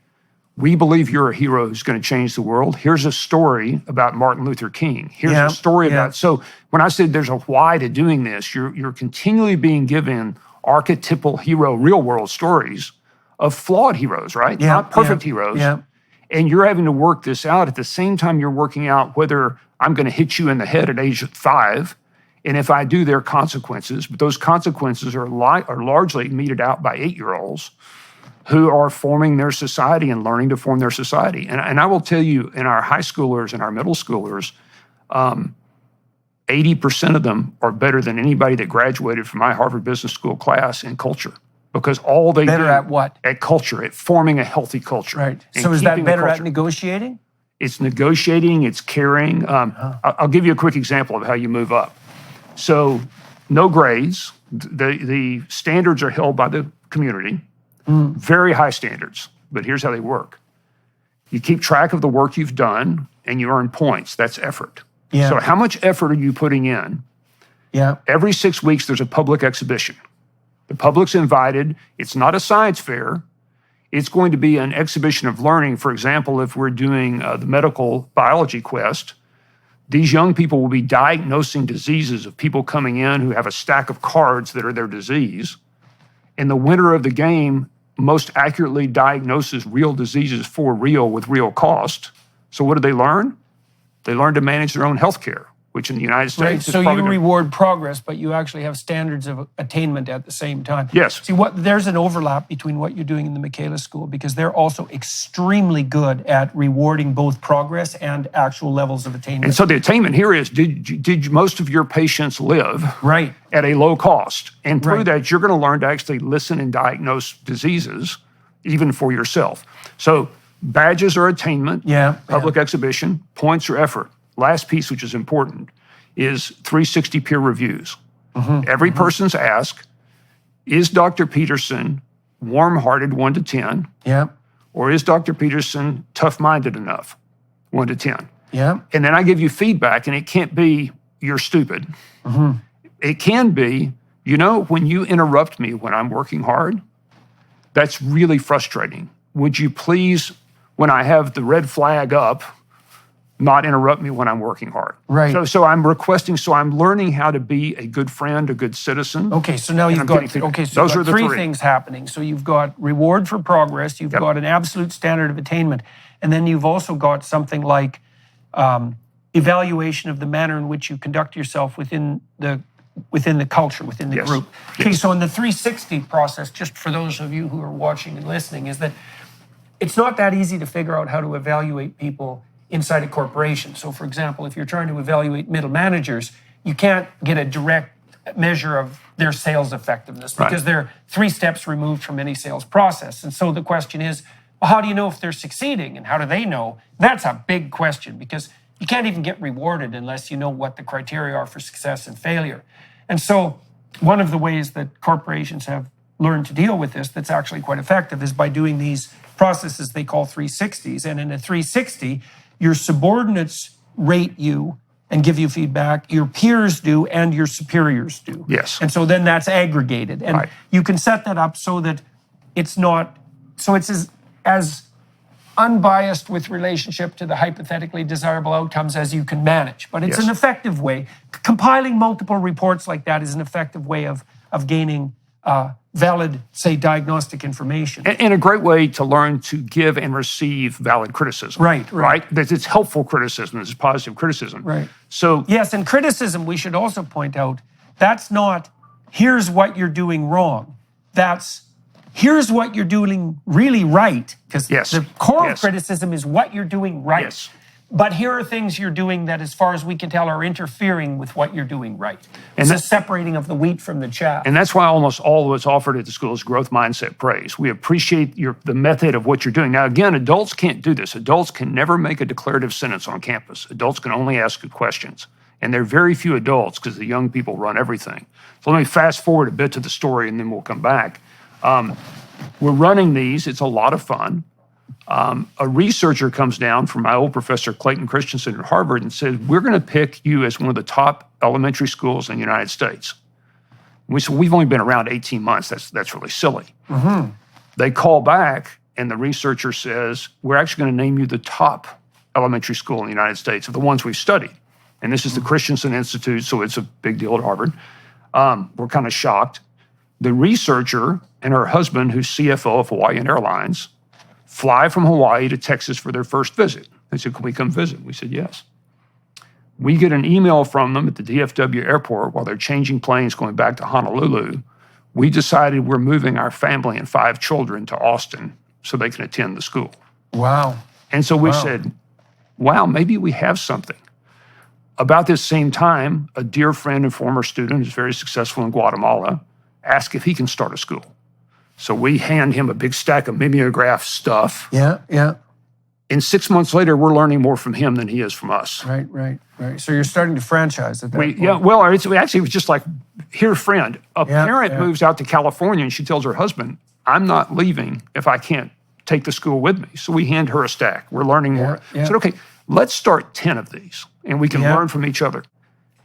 we believe you're a hero who's going to change the world, here's a story about Martin Luther King. Here's a story about, so when I said there's a why to doing this, you're continually being given archetypal hero, real world stories of flawed heroes, right? Not perfect heroes. Yeah. And you're having to work this out at the same time you're working out whether I'm going to hit you in the head at age 5. And if I do, there are consequences. But those consequences are largely meted out by 8-year-olds who are forming their society and learning to form their society. And I will tell you, in our high schoolers and our middle schoolers, 80% of them are better than anybody that graduated from my Harvard Business School class in culture. Because all they Better do at what? At culture, at forming a healthy culture. Right. and So is that keeping the better at culture. negotiating? It's negotiating, it's caring. I'll give you a quick example of how you move up. So no grades. The standards are held by the community, very high standards, but here's how they work. You keep track of the work you've done and you earn points. That's effort. Yeah. So how much effort are you putting in? Yeah. Every 6 weeks, there's a public exhibition. The public's invited. It's not a science fair. It's going to be an exhibition of learning. For example, if we're doing the medical biology quest, these young people will be diagnosing diseases of people coming in who have a stack of cards that are their disease. And the winner of the game most accurately diagnoses real diseases for real with real cost. So what do they learn? They learn to manage their own health care, which in the United States Right. is So probably you gonna- reward progress, but you actually have standards of attainment at the same time. Yes. See, there's an overlap between what you're doing in the Michaelas School, because they're also extremely good at rewarding both progress and actual levels of attainment. And so the attainment here is, did most of your patients live Right. at a low cost? And through Right. that, you're going to learn to actually listen and diagnose diseases, even for yourself. So Badges are attainment, Yeah. public exhibition, points or effort. Last piece, which is important, is 360 peer reviews. Every person's asked, is Dr. Peterson warm-hearted 1 to 10, Yeah. or is Dr. Peterson tough-minded enough 1 to 10? Yeah. And then I give you feedback, and it can't be, you're stupid. It can be, when you interrupt me when I'm working hard, that's really frustrating. Would you please, when I have the red flag up, not interrupt me when I'm working hard? Right. So I'm requesting, so I'm learning how to be a good friend, a good citizen. Okay, so now you've I'm got getting feedback. okay, so Those you've are got the three three. things happening. So you've got reward for progress, you've got an absolute standard of attainment, and then you've also got something like evaluation of the manner in which you conduct yourself within the culture, within the Yes. group. Okay, so in the 360 process, just for those of you who are watching and listening, is that it's not that easy to figure out how to evaluate people inside a corporation. So for example, if you're trying to evaluate middle managers, you can't get a direct measure of their sales effectiveness because they're 3 steps removed from any sales process. And so the question is, well, how do you know if they're succeeding and how do they know? That's a big question because you can't even get rewarded unless you know what the criteria are for success and failure. And so one of the ways that corporations have learned to deal with this that's actually quite effective is by doing these processes they call 360s. And in a 360, your subordinates rate you and give you feedback, your peers do, and your superiors do. Yes. And so then that's aggregated. And you can set that up so that it's not, so it's as unbiased with relationship to the hypothetically desirable outcomes as you can manage. But it's an effective way. Compiling multiple reports like that is an effective way of gaining valid, say, diagnostic information. And a great way to learn to give and receive valid criticism. Right. That it's helpful criticism, it's positive criticism. Right. So yes, and criticism, we should also point out, that's not, here's what you're doing wrong. That's, here's what you're doing really right. Because the core of criticism is what you're doing right. Yes. But here are things you're doing that, as far as we can tell, are interfering with what you're doing right. It's a separating of the wheat from the chaff. And that's why almost all of what's offered at the school is growth mindset praise. We appreciate the method of what you're doing. Now, again, adults can't do this. Adults can never make a declarative sentence on campus. Adults can only ask good questions. And there are very few adults because the young people run everything. So let me fast forward a bit to the story and then we'll come back. We're running these. It's a lot of fun. A researcher comes down from my old professor, Clayton Christensen at Harvard, and says, we're going to pick you as one of the top elementary schools in the United States. We said, we've only been around 18 months. That's really silly. They call back, and the researcher says, we're actually going to name you the top elementary school in the United States of the ones we've studied. And this is the Christensen Institute, so it's a big deal at Harvard. We're kind of shocked. The researcher and her husband, who's CFO of Hawaiian Airlines, fly from Hawaii to Texas for their first visit. They said, can we come visit? We said, yes. We get an email from them at the DFW airport while they're changing planes going back to Honolulu. We decided we're moving our family and 5 children to Austin so they can attend the school. Wow. And so we said, wow, maybe we have something. About this same time, a dear friend and former student who's very successful in Guatemala asked if he can start a school. So we hand him a big stack of mimeograph stuff. Yeah. And 6 months later, we're learning more from him than he is from us. Right. So you're starting to franchise at that point. Yeah, well, it was just like, here, friend. A parent moves out to California and she tells her husband, I'm not leaving if I can't take the school with me. So we hand her a stack. We're learning more. I said, okay, let's start 10 of these and we can learn from each other.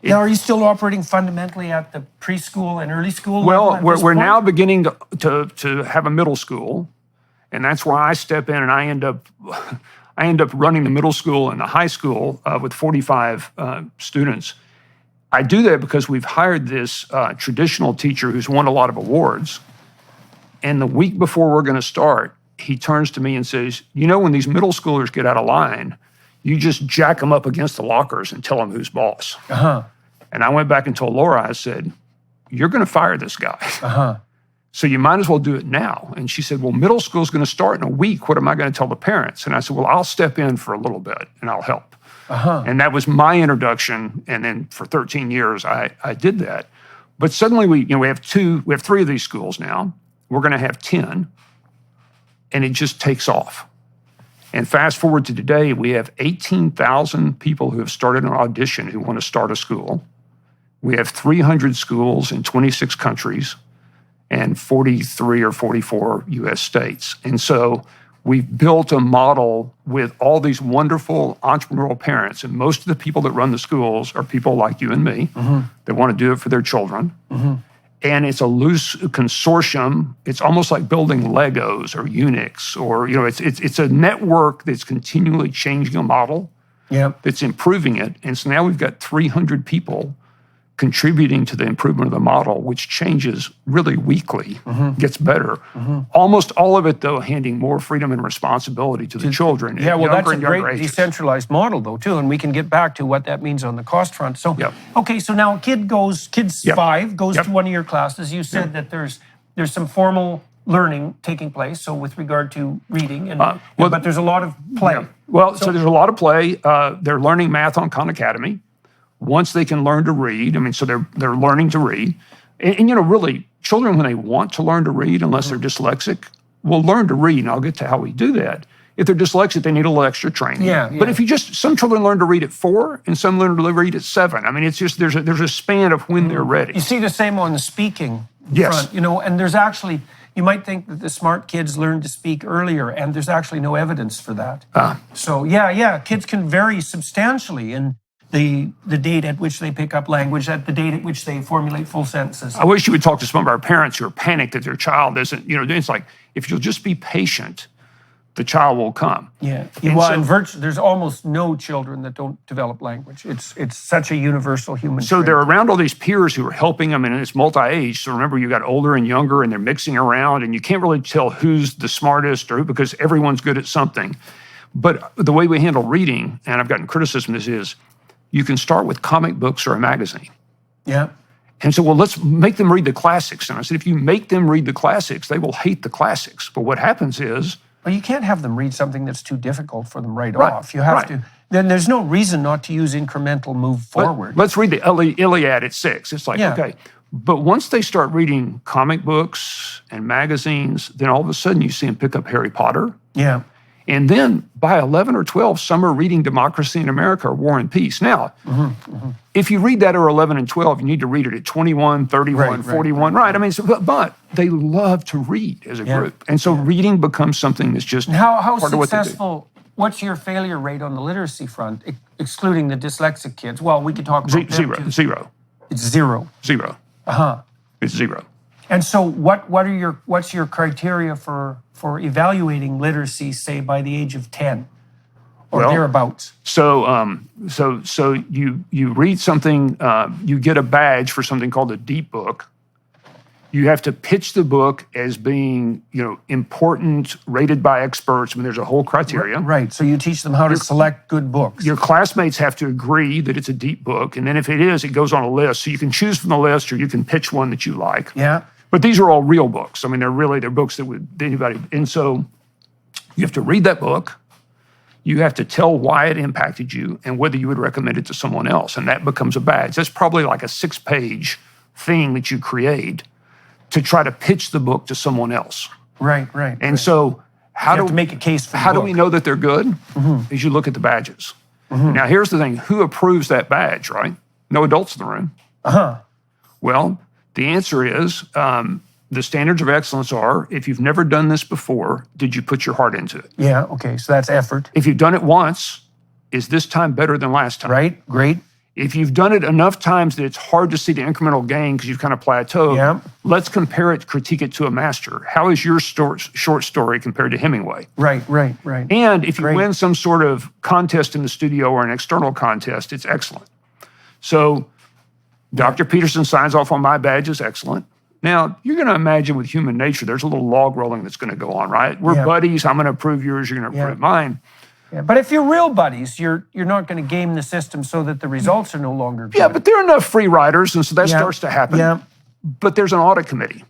Now, are you still operating fundamentally at the preschool and early school level? Well, we're now beginning to have a middle school, and that's where I step in and I end up running the middle school and the high school with 45 students. I do that because we've hired this traditional teacher who's won a lot of awards, and the week before we're going to start, he turns to me and says, when these middle schoolers get out of line, you just jack them up against the lockers and tell them who's boss. And I went back and told Laura, I said, you're going to fire this guy. So you might as well do it now. And she said, well, middle school's going to start in a week. What am I going to tell the parents? And I said, well, I'll step in for a little bit and I'll help. And that was my introduction. And then for 13 years, I did that. But suddenly we have 3 of these schools now. We're going to have 10. And it just takes off. And fast forward to today, we have 18,000 people who have started an audition who want to start a school. We have 300 schools in 26 countries and 43 or 44 U.S. states. And so we've built a model with all these wonderful entrepreneurial parents. And most of the people that run the schools are people like you and me that want to do it for their children. And it's a loose consortium. It's almost like building Legos or Unix, or it's a network that's continually changing a model, that's improving it. And so now we've got 300 people contributing to the improvement of the model, which changes really weekly, gets better. Almost all of it, though, handing more freedom and responsibility to the children. Yeah, well, that's a great ages. decentralized model, though, too, and we can get back to what that means on the cost front. So, okay, so now kid's 5, goes to one of your classes. You said that there's some formal learning taking place, so with regard to reading, and but there's a lot of play. Well, so there's a lot of play. They're learning math on Khan Academy. Once they can learn to read, so they're learning to read. And really, children, when they want to learn to read, unless they're dyslexic, will learn to read, and I'll get to how we do that. If they're dyslexic, they need a little extra training. But if some children learn to read at 4, and some learn to read at 7. It's just, there's a span of when they're ready. You see the same on the speaking front, and there's actually, you might think that the smart kids learn to speak earlier, and there's actually no evidence for that. So, kids can vary substantially in the date at which they pick up language, at the date at which they formulate full sentences. I wish you would talk to some of our parents who are panicked that their child isn't, it's like, if you'll just be patient, the child will come. There's almost no children that don't develop language. It's such a universal human trait. They're around all these peers who are helping them, and it's multi-age. So remember, you got older and younger, and they're mixing around, and you can't really tell who's the smartest or who, because everyone's good at something. But the way we handle reading, and I've gotten criticism, this is, you can start with comic books or a magazine. And so, let's make them read the classics. And I said, if you make them read the classics, they will hate the classics. But what happens is... Well, you can't have them read something that's too difficult for them right off. You have to... Then there's no reason not to use incremental move forward. Let's read the Iliad at 6. It's like, okay. But once they start reading comic books and magazines, then all of a sudden you see them pick up Harry Potter. And then by 11 or 12, some are reading Democracy in America or War and Peace. Now, if you read that at 11 and 12, you need to read it at 21, 31, 41. But they love to read as a group. And so reading becomes something that's just how part of what successful, what's your failure rate on the literacy front, excluding the dyslexic kids? Well, we could talk about Zero. It's zero. It's zero. And so what's your criteria for evaluating literacy, say, by the age of 10 or thereabouts? So you read something, you get a badge for something called a deep book. You have to pitch the book as being, important, rated by experts. There's a whole criteria. Right. So you teach them how to select good books. Your classmates have to agree that it's a deep book. And then if it is, it goes on a list. So you can choose from the list, or you can pitch one that you like. But these are all real books. They're books that would anybody. And so you have to read that book. You have to tell why it impacted you and whether you would recommend it to someone else. And that becomes a badge. That's probably like a 6-page thing that you create to try to pitch the book to someone else. Right. And so how do we make a case for how do we know that they're good? Is you look at the badges. Now, here's the thing. Who approves that badge, right? No adults in the room. Well, the answer is the standards of excellence are, if you've never done this before, did you put your heart into it? Okay, so that's effort. If you've done it once, is this time better than last time? Right, great. If you've done it enough times that it's hard to see the incremental gain because you've kind of plateaued, let's compare it, critique it to a master. How is your short story compared to Hemingway? Right. And if you win some sort of contest in the studio or an external contest, it's excellent. So Dr. Peterson signs off on my badge as excellent. Now, you're going to imagine with human nature, there's a little log rolling that's going to go on, right? We're buddies. I'm going to approve yours. You're going to approve mine. But if you're real buddies, you're not going to game the system so that the results are no longer good. But there are enough free riders, and so that starts to happen. But there's an audit committee.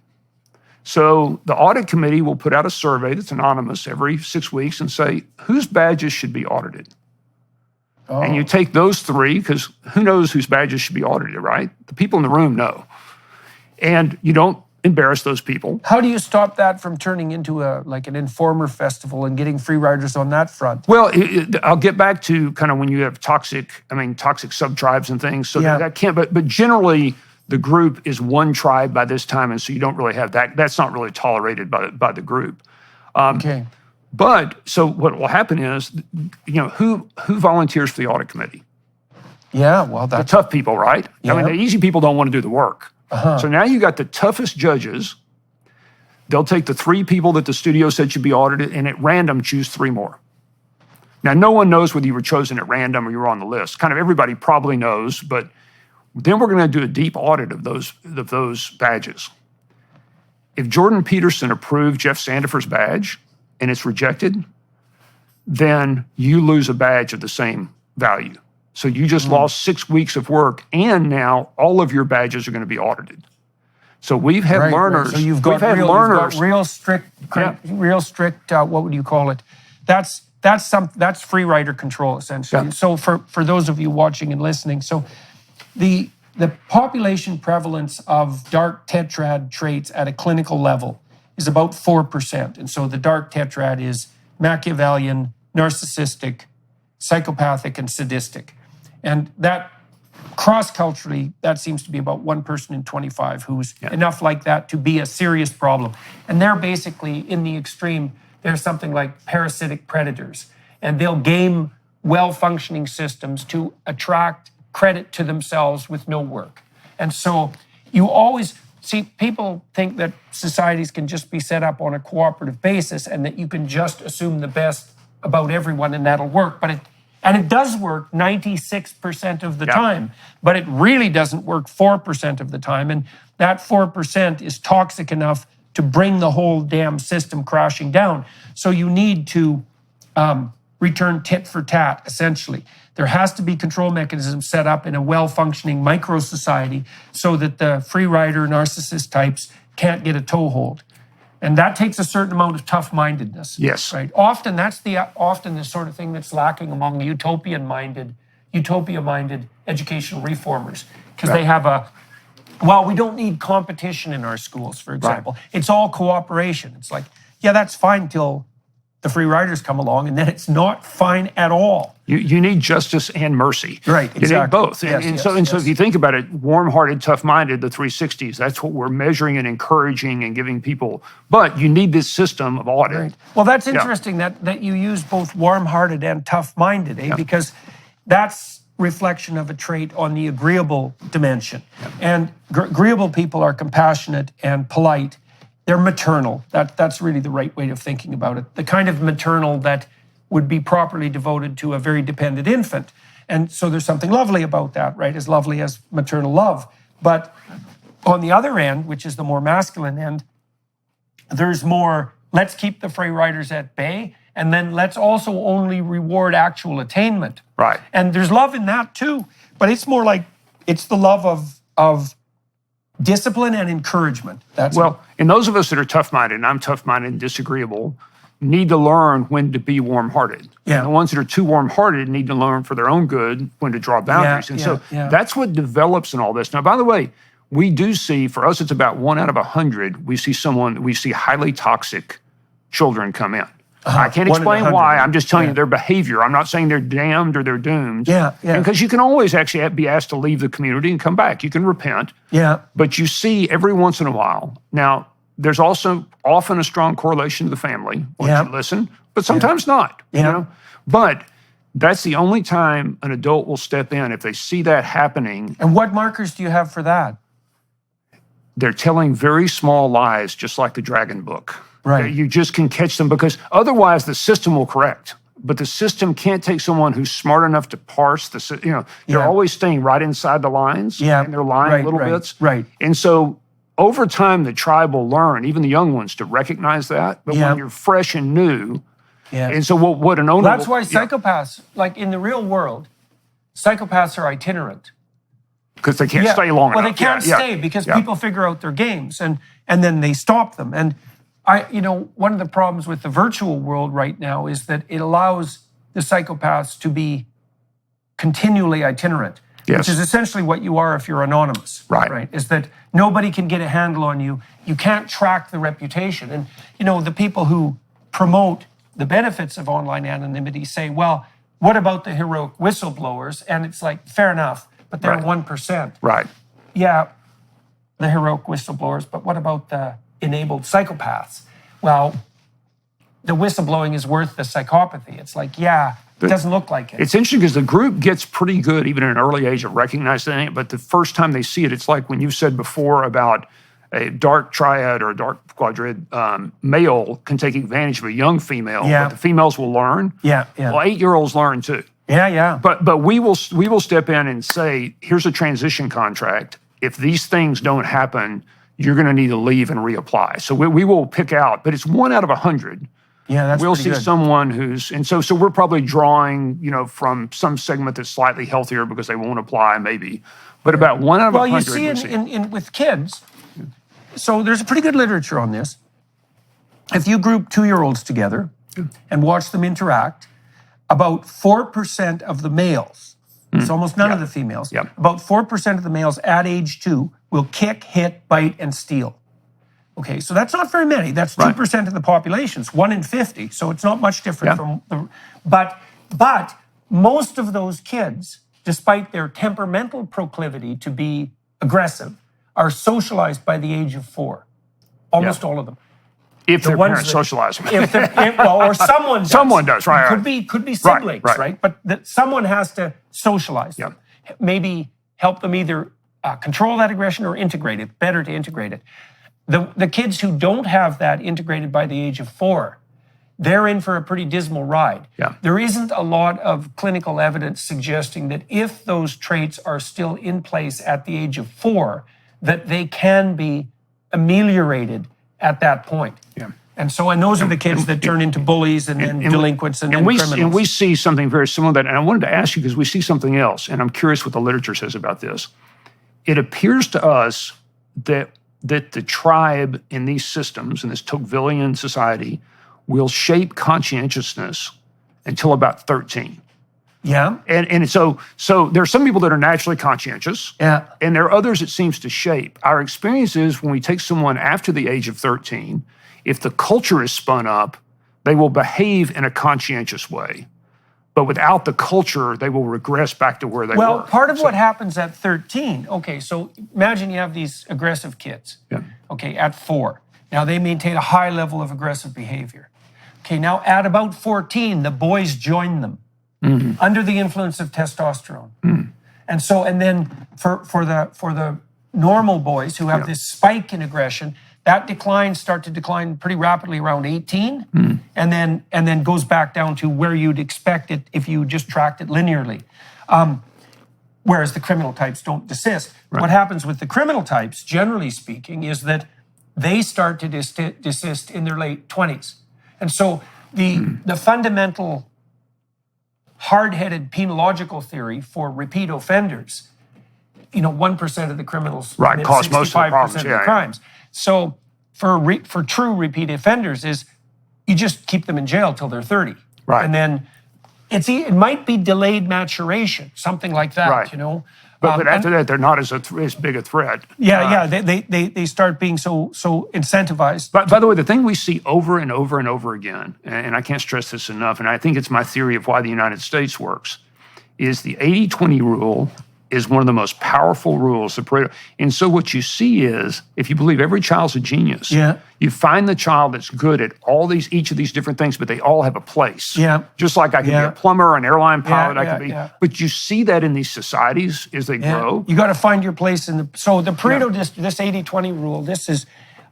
So the audit committee will put out a survey that's anonymous every 6 weeks and say, whose badges should be audited? And you take those 3, because who knows whose badges should be audited, right? The people in the room know. And you don't embarrass those people. How do you stop that from turning into an informer festival and getting free riders on that front? Well, I'll get back to kind of when you have toxic sub-tribes and things. So that can't, but generally the group is one tribe by this time. And so you don't really have that. That's not really tolerated by the group. Okay. But so what will happen is, who volunteers for the audit committee? Yeah, well, The that's tough people, right? Yeah. I mean, the easy people don't want to do the work. So now you got the toughest judges. They'll take the 3 people that the studio said should be audited and at random choose 3 more. Now, no one knows whether you were chosen at random or you were on the list. Kind of everybody probably knows, but then we're going to do a deep audit of those badges. If Jordan Peterson approved Jeff Sandefer's badge and it's rejected, then you lose a badge of the same value. So you just lost 6 weeks of work, and now all of your badges are going to be audited. So we've had learners. So you've got real strict. What would you call it? That's free rider control essentially. Yeah. So for those of you watching and listening, so the population prevalence of dark tetrad traits at a clinical level is about 4%, and so the dark tetrad is Machiavellian, narcissistic, psychopathic, and sadistic. And that cross-culturally, that seems to be about 1 person in 25 who's enough like that to be a serious problem. And they're basically, in the extreme, they're something like parasitic predators. And they'll game well-functioning systems to attract credit to themselves with no work. And so you always see, people think that societies can just be set up on a cooperative basis and that you can just assume the best about everyone and that'll work. And it does work 96% of the time, but it really doesn't work 4% of the time. And that 4% is toxic enough to bring the whole damn system crashing down. So you need to return tit for tat, essentially. There has to be control mechanisms set up in a well-functioning micro-society so that the free rider narcissist types can't get a toehold. And that takes a certain amount of tough-mindedness. Yes. Right. Often that's often the sort of thing that's lacking among utopia-minded educational reformers, because they have we don't need competition in our schools, for example. Right. It's all cooperation. It's like, yeah, that's fine till the free riders come along, and then it's not fine at all. You need justice and mercy. Right, You need exactly. both. So if you think about it, warm-hearted, tough-minded, the 360s, that's what we're measuring and encouraging and giving people. But you need this system of audit. Right. Well, that's interesting that you use both warm-hearted and tough-minded, because that's reflection of a trait on the agreeable dimension. And agreeable people are compassionate and polite. They're maternal. That's really the right way of thinking about it. The kind of maternal that would be properly devoted to a very dependent infant. And so there's something lovely about that, right? As lovely as maternal love. But on the other end, which is the more masculine end, there's more, let's keep the free riders at bay, and then let's also only reward actual attainment. Right. And there's love in that too, but it's more like, it's the love of discipline and encouragement. And those of us that are tough-minded, and I'm tough-minded and disagreeable, need to learn when to be warm-hearted. Yeah. And the ones that are too warm-hearted need to learn for their own good when to draw boundaries. That's what develops in all this. Now, by the way, we do see, for us, it's about 1 out of 100, we see highly toxic children come in. I can't explain why. I'm just telling you their behavior. I'm not saying they're damned or they're doomed. Yeah. Because you can always actually be asked to leave the community and come back. You can repent. Yeah. But you see every once in a while. Now, there's also often a strong correlation to the family once you listen, but sometimes not. You know? But that's the only time an adult will step in if they see that happening. And what markers do you have for that? They're telling very small lies, just like the Dragon Book. Right. You just can catch them because otherwise the system will correct. But the system can't take someone who's smart enough to parse they're always staying right inside the lines. Yeah. And they're lying little bits. Right. And so over time, the tribe will learn, even the young ones, to recognize that. But when you're fresh and new, and so what an owner... That's why psychopaths, like in the real world, psychopaths are itinerant. Because they can't stay long enough. Well, they can't stay because people figure out their games and then they stop them. And one of the problems with the virtual world right now is that it allows the psychopaths to be continually itinerant, which is essentially what you are if you're anonymous. Right. Is that Nobody can get a handle on you. You can't track the reputation. And, you know, the people who promote the benefits of online anonymity say, well, what about the heroic whistleblowers? And it's like, fair enough, but they're 1%. Right. Yeah, the heroic whistleblowers, but what about the enabled psychopaths? Well, the whistleblowing is worth the psychopathy. It's like, yeah, it doesn't look like it. It's interesting because the group gets pretty good, even at an early age, of recognizing it. But the first time they see it, it's like when you said before about a dark triad or a dark quadrant, male can take advantage of a young female, but the females will learn. Yeah. Well, 8-year-olds learn too. Yeah. But we will step in and say, here's a transition contract. If these things don't happen, you're going to need to leave and reapply. So we will pick out, but it's 1 out of 100. Yeah, that's we'll pretty see good. someone who's, and so we're probably drawing, you know, from some segment that's slightly healthier because they won't apply, maybe. But about 1 out of 100. Well, you see in with kids, so there's a pretty good literature on this. If you group 2-year-olds together and watch them interact, about 4% of the males, it's almost none of the females, about 4% of the males at age 2 will kick, hit, bite, and steal. Okay, so that's not very many. That's 2% of the population. It's 1 in 50, so it's not much different from the... But most of those kids, despite their temperamental proclivity to be aggressive, are socialized by the age of 4. Almost all of them. If their parents socialize them. Or someone does. Someone does, right. Could be siblings, right? But someone has to socialize them. Maybe help them either control that aggression or integrate it. Better to integrate it. The kids who don't have that integrated by the age of 4, they're in for a pretty dismal ride. There isn't a lot of clinical evidence suggesting that if those traits are still in place at the age of 4, that they can be ameliorated at that point. And those are the kids that turn into bullies and then delinquents and then criminals. And we see something very similar to that. And I wanted to ask you because we see something else, and I'm curious what the literature says about this. It appears to us that the tribe in these systems, in this Tocquevillian society, will shape conscientiousness until about 13. And so there are some people that are naturally conscientious, and there are others it seems to shape. Our experience is when we take someone after the age of 13, if the culture is spun up, they will behave in a conscientious way. But without the culture, they will regress back to where they were. Well, part of what happens at 13, okay, so imagine you have these aggressive kids, okay, at 4. Now, they maintain a high level of aggressive behavior. Okay, now at about 14, the boys join them under the influence of testosterone. And then for the normal boys who have this spike in aggression, that start to decline pretty rapidly around 18, and then goes back down to where you'd expect it if you just tracked it linearly. Whereas the criminal types don't desist. What happens with the criminal types, generally speaking, is that they start to desist in their late 20s. And so the fundamental hard-headed penological theory for repeat offenders, 1% of the criminals commit cause most of the 65% problems. of the crimes. So for true repeat offenders is you just keep them in jail till they're 30. And then it might be delayed maturation, something like that, But after that, they're not as big a threat. They start being so incentivized. But by the way, the thing we see over and over and over again, and I can't stress this enough, and I think it's my theory of why the United States works, is the 80-20 rule is one of the most powerful rules of Pareto. And so what you see is, if you believe every child's a genius, you find the child that's good at each of these different things, but they all have a place. Just like I can be a plumber, an airline pilot, I can be. But you see that in these societies as they grow. You got to find your place in the. So the Pareto, this 80-20 rule, this is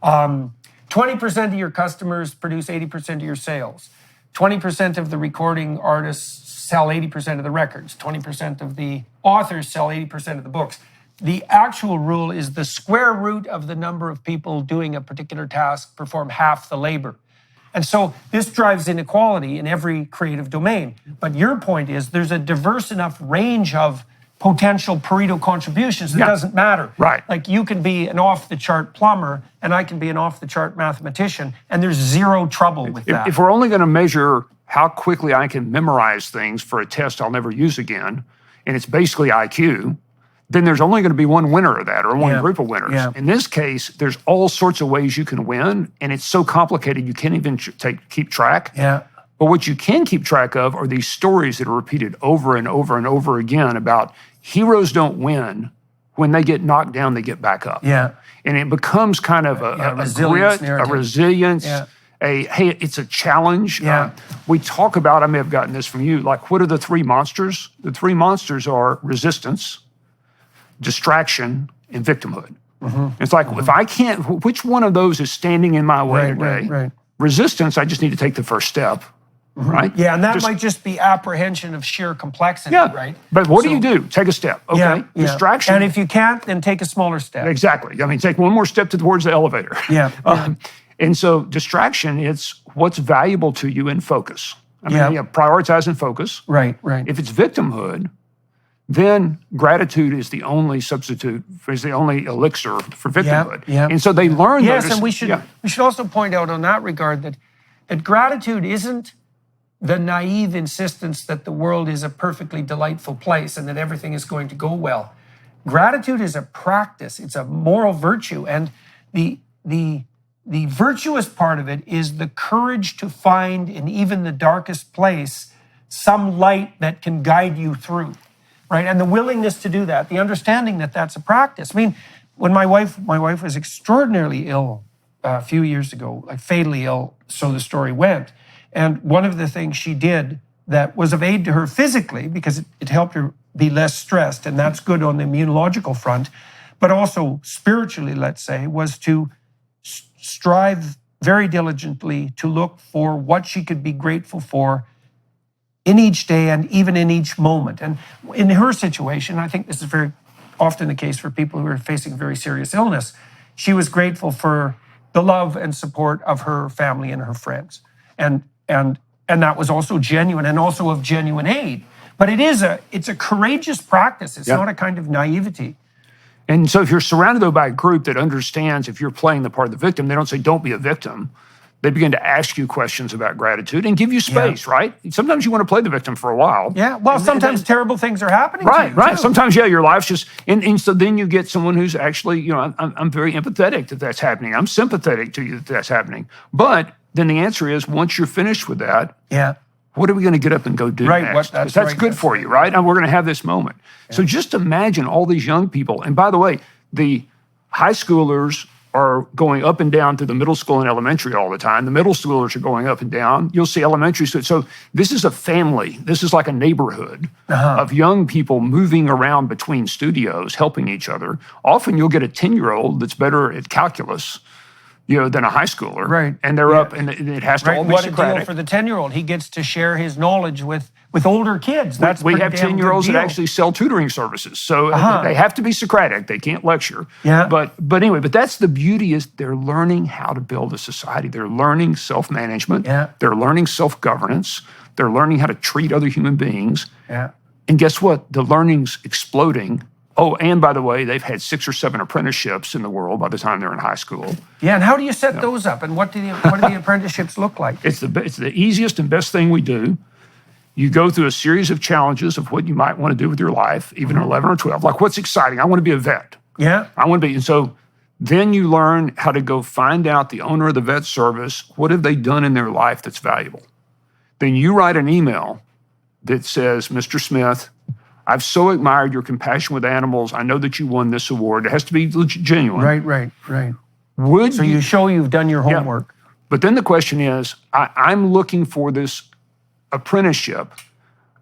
20% of your customers produce 80% of your sales. 20% of the recording artists sell 80% of the records. 20% of the authors sell 80% of the books. The actual rule is the square root of the number of people doing a particular task perform half the labor. And so this drives inequality in every creative domain. But your point is there's a diverse enough range of potential Pareto contributions that doesn't matter. Like you can be an off-the-chart plumber and I can be an off-the-chart mathematician, and there's zero trouble with that. If we're only going to measure how quickly I can memorize things for a test I'll never use again, and it's basically IQ, then there's only going to be one winner of that or one Yeah. group of winners. Yeah. In this case, there's all sorts of ways you can win, and it's so complicated you can't even keep track. Yeah. But what you can keep track of are these stories that are repeated over and over and over again about heroes don't win. When they get knocked down, they get back up. Yeah. And it becomes kind of a resilience grit, narrative. a resilience, Yeah. hey, it's a challenge. Yeah. We talk about, I may have gotten this from you, like what are the three monsters? The three monsters are resistance, distraction, and victimhood. It's like, if I can't, which one of those is standing in my way today? Right. Resistance, I just need to take the first step, right? Yeah, and that might just be apprehension of sheer complexity, Yeah, right? but what So- do you do? Take a step, okay? Yeah, yeah. Distraction. And if you can't, then take a smaller step. Exactly. I mean, take one more step towards the elevator. Yeah, And so distraction, it's what's valuable to you in focus. I mean, Yeah. prioritize and focus. Right. If it's victimhood, then gratitude is the only substitute, is the only elixir for victimhood. yeah. And so they learn Yes, those. and we should also point out on that regard that gratitude isn't the naive insistence that the world is a perfectly delightful place and that everything is going to go well. Gratitude is a practice, it's a moral virtue, and the virtuous part of it is the courage to find in even the darkest place some light that can guide you through, right? And the willingness to do that, the understanding that that's a practice. I mean, when my wife was extraordinarily ill a few years ago, like fatally ill, so the story went. And one of the things she did that was of aid to her physically, because it helped her be less stressed, and that's good on the immunological front, but also spiritually, let's say, was to strive very diligently to look for what she could be grateful for in each day and even in each moment. And in her situation, I think this is very often the case for people who are facing very serious illness, she was grateful for the love and support of her family and her friends. And that was also genuine and also of genuine aid. But it's a courageous practice. It's not a kind of naivety. And so if you're surrounded, though, by a group that understands if you're playing the part of the victim, they don't say, don't be a victim. They begin to ask you questions about gratitude and give you space, right? Sometimes you want to play the victim for a while. Yeah, well, sometimes terrible things are happening to you, Right. too. Sometimes, your life's just, and so then you get someone who's actually, I'm very empathetic that that's happening. I'm sympathetic to you that that's happening. But then the answer is, once you're finished with that, what are we going to get up and go do Right, next? that's That's right, good that's for you, right? And we're going to have this moment. So just imagine all these young people. And by the way, the high schoolers are going up and down through the middle school and elementary all the time. The middle schoolers are going up and down. You'll see elementary students. So this is a family. This is like a neighborhood of young people moving around between studios, helping each other. Often you'll get a 10-year-old that's better at calculus, than a high schooler. Right. And they're up, and it has to all be What a Socratic. deal for the 10-year-old. He gets to share his knowledge with older kids. That's We pretty have damn good 10-year-olds that deal. actually sell tutoring services. So they have to be Socratic. They can't lecture. Yeah. But anyway, that's the beauty is they're learning how to build a society. They're learning self-management. Yeah. They're learning self-governance. They're learning how to treat other human beings. Yeah. And guess what? The learning's exploding. Oh, and by the way, they've had 6 or 7 apprenticeships in the world by the time they're in high school. Yeah, and how do you set those up? And what do the apprenticeships look like? It's the easiest and best thing we do. You go through a series of challenges of what you might want to do with your life, even at 11 or 12. Like, what's exciting? I want to be a vet. Yeah. I want to be. And so then you learn how to go find out the owner of the vet service. What have they done in their life that's valuable? Then you write an email that says, Mr. Smith, I've so admired your compassion with animals. I know that you won this award. It has to be genuine. Right. Would So you show you've done your homework. But then the question is, I'm looking for this apprenticeship.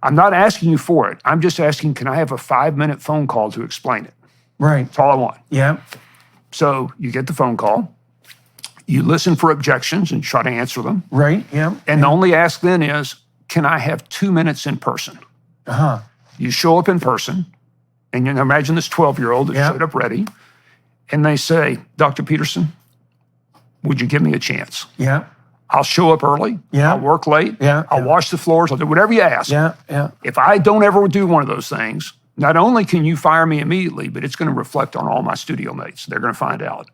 I'm not asking you for it. I'm just asking, can I have a 5-minute phone call to explain it? Right. That's all I want. Yeah. So you get the phone call. You listen for objections and try to answer them. Right. Yeah. And the only ask then is, can I have 2 minutes in person? You show up in person, and you imagine this 12-year-old that showed up ready, and they say, Dr. Peterson, would you give me a chance? Yeah. I'll show up early. Yeah. I'll work late. Yeah. I'll wash the floors. I'll do whatever you ask. Yeah. If I don't ever do one of those things, not only can you fire me immediately, but it's going to reflect on all my studio mates. They're going to find out.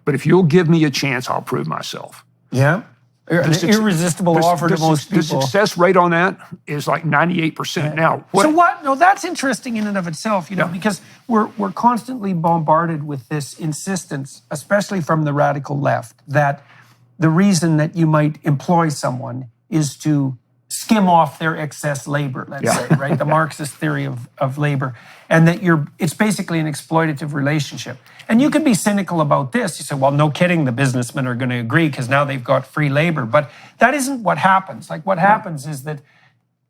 But if you'll give me a chance, I'll prove myself. Yeah. An irresistible offer to most The people. success rate on that is like 98%. Now, No, that's interesting in and of itself, because we're constantly bombarded with this insistence, especially from the radical left, that the reason that you might employ someone is to skim off their excess labor, let's say, right? The Marxist theory of labor, and that it's basically an exploitative relationship. And you can be cynical about this. You say, well, no kidding, the businessmen are going to agree because now they've got free labor. But that isn't what happens. Like what happens is that,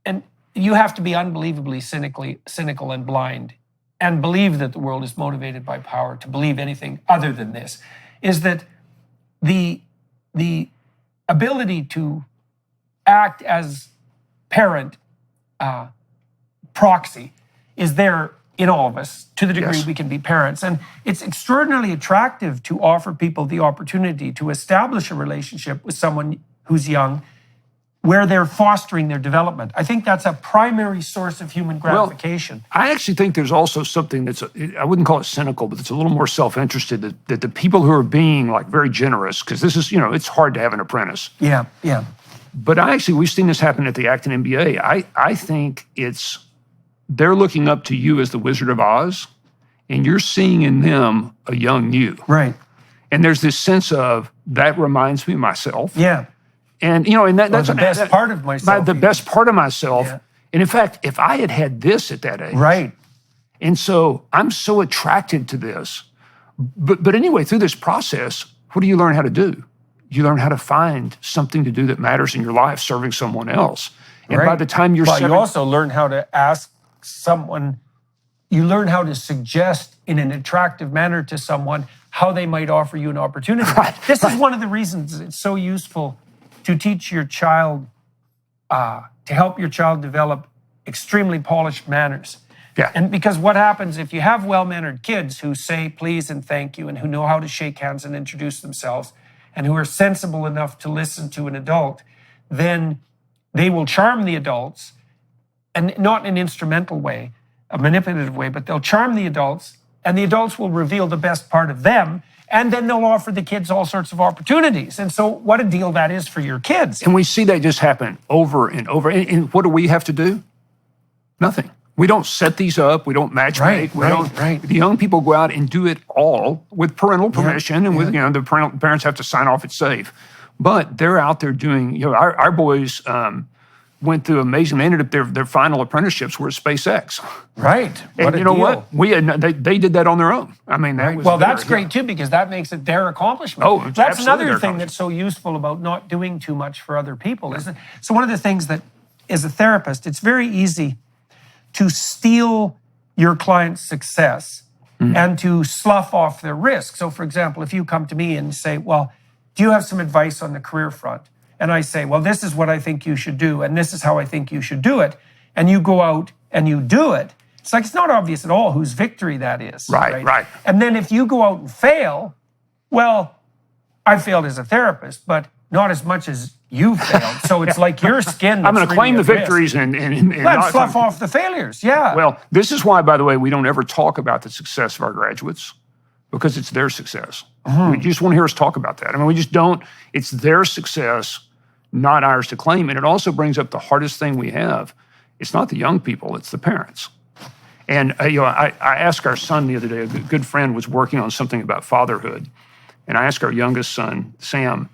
and you have to be unbelievably cynical and blind and believe that the world is motivated by power to believe anything other than this, is that the ability to act as parent proxy is there in all of us to the degree we can be parents. And it's extraordinarily attractive to offer people the opportunity to establish a relationship with someone who's young where they're fostering their development. I think that's a primary source of human gratification. Well, I actually think there's also something I wouldn't call it cynical, but it's a little more self-interested, that the people who are being like very generous, because this is, it's hard to have an apprentice. Yeah. But we've seen this happen at the Acton MBA. I think they're looking up to you as the Wizard of Oz, and you're seeing in them a young you. Right. And there's this sense of, that reminds me of myself. Yeah. And, that's the best part of myself. The best part of myself. Yeah. And in fact, if I had this at that age. Right. And so I'm so attracted to this. But anyway, through this process, what do you learn how to do? You learn how to find something to do that matters in your life, serving someone else. And by the time you're you also learn how to ask someone, you learn how to suggest in an attractive manner to someone how they might offer you an opportunity. This is one of the reasons it's so useful to teach your child, to help your child develop extremely polished manners. Yeah. And because what happens if you have well-mannered kids who say please and thank you and who know how to shake hands and introduce themselves and who are sensible enough to listen to an adult, then they will charm the adults, and not in an instrumental way, a manipulative way, but they'll charm the adults, and the adults will reveal the best part of them, and then they'll offer the kids all sorts of opportunities. And so what a deal that is for your kids. And we see that just happen over and over. And what do we have to do? Nothing. We don't set these up. We don't match make. Right. The young people go out and do it all with parental permission, and with the parents have to sign off it's safe. But they're out there doing. Our boys went through amazing. They ended up their final apprenticeships were at SpaceX. Right. And you know what? They did that on their own. I mean, that was that's great too, because that makes it their accomplishment. Oh, that's another thing that's so useful about not doing too much for other people, isn't it? So one of the things that, as a therapist, it's very easy to steal your client's success and to slough off their risk. So, for example, if you come to me and say, well, do you have some advice on the career front? And I say, well, this is what I think you should do, and this is how I think you should do it. And you go out and you do it. It's like, it's not obvious at all whose victory that is. Right. And then if you go out and fail, well, I failed as a therapist, but not as much as you failed. So it's like your skin. I'm going to claim the victories and not fluff off the failures. Yeah. Well, this is why, by the way, we don't ever talk about the success of our graduates, because it's their success. We just want to hear us talk about that. I mean, we just don't. It's their success, not ours to claim. And it also brings up the hardest thing we have. It's not the young people, it's the parents. And I asked our son the other day, a good friend was working on something about fatherhood. And I asked our youngest son, Sam,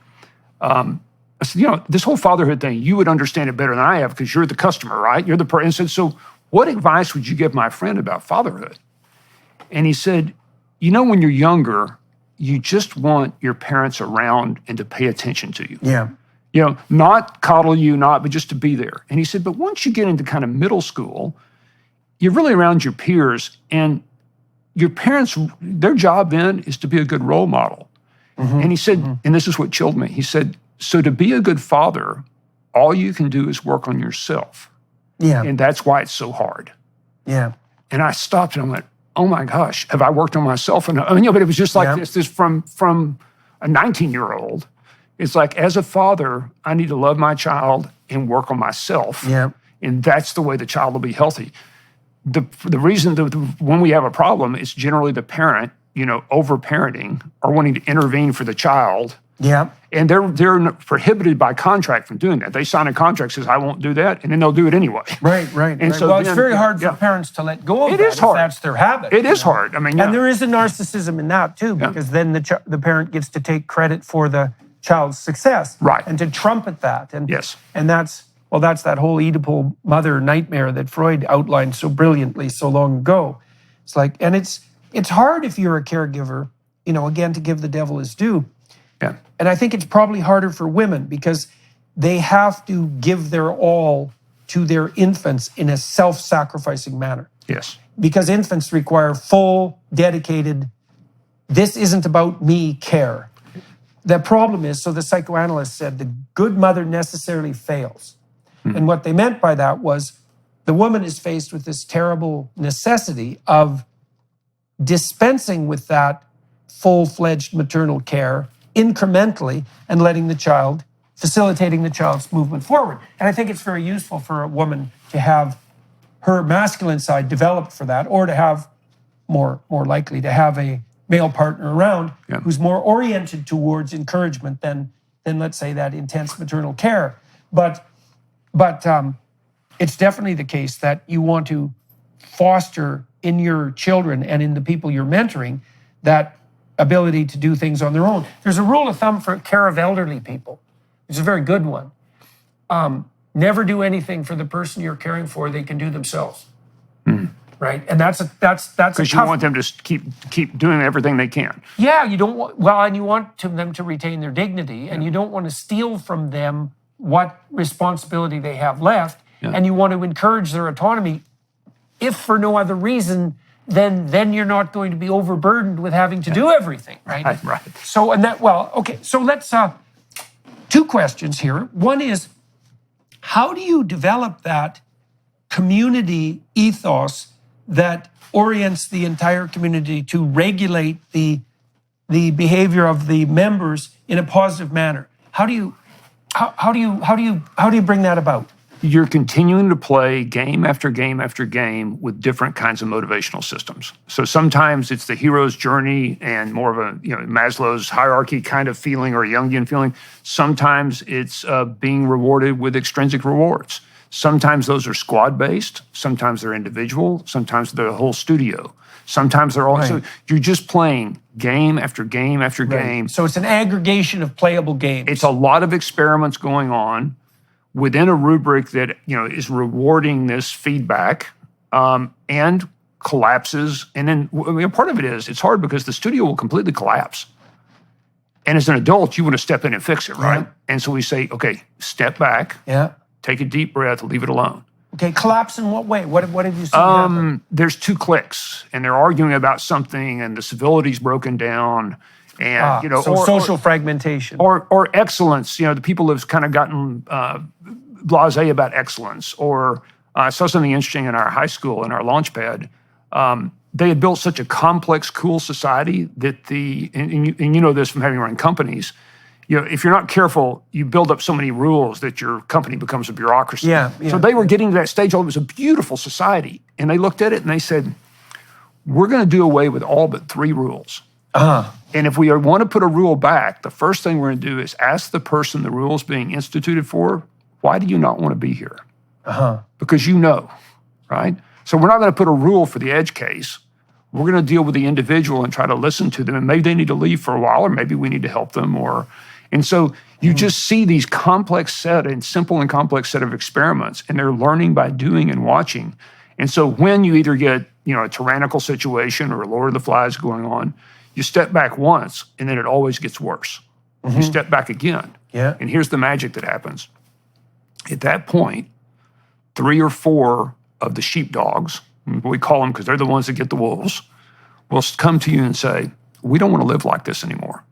I said, this whole fatherhood thing, you would understand it better than I have because you're the customer, right? You're the person. And I said, so what advice would you give my friend about fatherhood? And he said, when you're younger, you just want your parents around and to pay attention to you. Yeah. Not coddle you, but just to be there. And he said, but once you get into kind of middle school, you're really around your peers, and your parents, their job then is to be a good role model. And he said, and this is what chilled me, he said, so to be a good father, all you can do is work on yourself. Yeah. And that's why it's so hard. Yeah. And I stopped and I went, oh my gosh, have I worked on myself enough? but it was just like this from a 19-year-old. It's like, as a father, I need to love my child and work on myself. Yeah. And that's the way the child will be healthy. The reason that when we have a problem, it's generally the parent, over-parenting or wanting to intervene for the child Yeah. And they're prohibited by contract from doing that. They sign a contract that says, I won't do that, and then they'll do it anyway. Right. And so well, it's then- very hard for yeah. parents to let go of It that is hard. if that's their habit. It is hard. I mean, And there is a narcissism in that too, because then the parent gets to take credit for the child's success, Right. and to trumpet that. And Yes. and that's that whole Oedipal mother nightmare that Freud outlined so brilliantly so long ago. It's like, and it's hard if you're a caregiver, again, to give the devil his due. Yeah. And I think it's probably harder for women because they have to give their all to their infants in a self-sacrificing manner. Yes. Because infants require full, dedicated, this isn't about me care. The problem is, so the psychoanalyst said, the good mother necessarily fails. And what they meant by that was the woman is faced with this terrible necessity of dispensing with that full-fledged maternal care incrementally and facilitating the child's movement forward. And I think it's very useful for a woman to have her masculine side developed for that, or to have more likely to have a male partner around who's more oriented towards encouragement than let's say that intense maternal care. But it's definitely the case that you want to foster in your children and in the people you're mentoring that ability to do things on their own. There's a rule of thumb for care of elderly people. It's a very good one. Never do anything for the person you're caring for they can do themselves. Right? And that's Because you want them to keep doing everything they can. Yeah, you don't want, and you want them to retain their dignity, and you don't want to steal from them what responsibility they have left, and you want to encourage their autonomy, if for no other reason, then you're not going to be overburdened with having to do everything, right? Right. So, so let's, two questions here. One is, how do you develop that community ethos that orients the entire community to regulate the behavior of the members in a positive manner? How do you bring that about? You're continuing to play game after game after game with different kinds of motivational systems. So sometimes it's the hero's journey and more of a Maslow's hierarchy kind of feeling or a Jungian feeling. Sometimes it's being rewarded with extrinsic rewards. Sometimes those are squad-based. Sometimes they're individual. Sometimes they're the whole studio. Sometimes they're all. Right. So you're just playing game after game after game. So it's an aggregation of playable games. It's a lot of experiments going on within a rubric that is rewarding this feedback and collapses. And then part of it is it's hard because the studio will completely collapse. And as an adult, you want to step in and fix it, right? Yeah. And so we say, okay, step back. Yeah. Take a deep breath, leave it alone. Okay, collapse in what way? What have you seen happen? There's two cliques, and they're arguing about something, and the civility's broken down, and social fragmentation, or excellence. The people have kind of gotten blasé about excellence. Or I saw something interesting in our high school in our launch pad. They had built such a complex, cool society that and you know this from having run companies. If you're not careful, you build up so many rules that your company becomes a bureaucracy. Yeah. So they were getting to that stage. It was a beautiful society. And they looked at it and they said, we're going to do away with all but 3 rules. And if we want to put a rule back, the first thing we're going to do is ask the person the rule is being instituted for, why do you not want to be here? Because right? So we're not going to put a rule for the edge case. We're going to deal with the individual and try to listen to them. And maybe they need to leave for a while, or maybe we need to help them, And so you just see these simple and complex set of experiments, and they're learning by doing and watching. And so when you either get, a tyrannical situation or a Lord of the Flies going on, you step back once, and then it always gets worse. You step back again. Yeah. And here's the magic that happens. At that point, 3 or 4 of the sheepdogs, we call them because they're the ones that get the wolves, will come to you and say, we don't want to live like this anymore.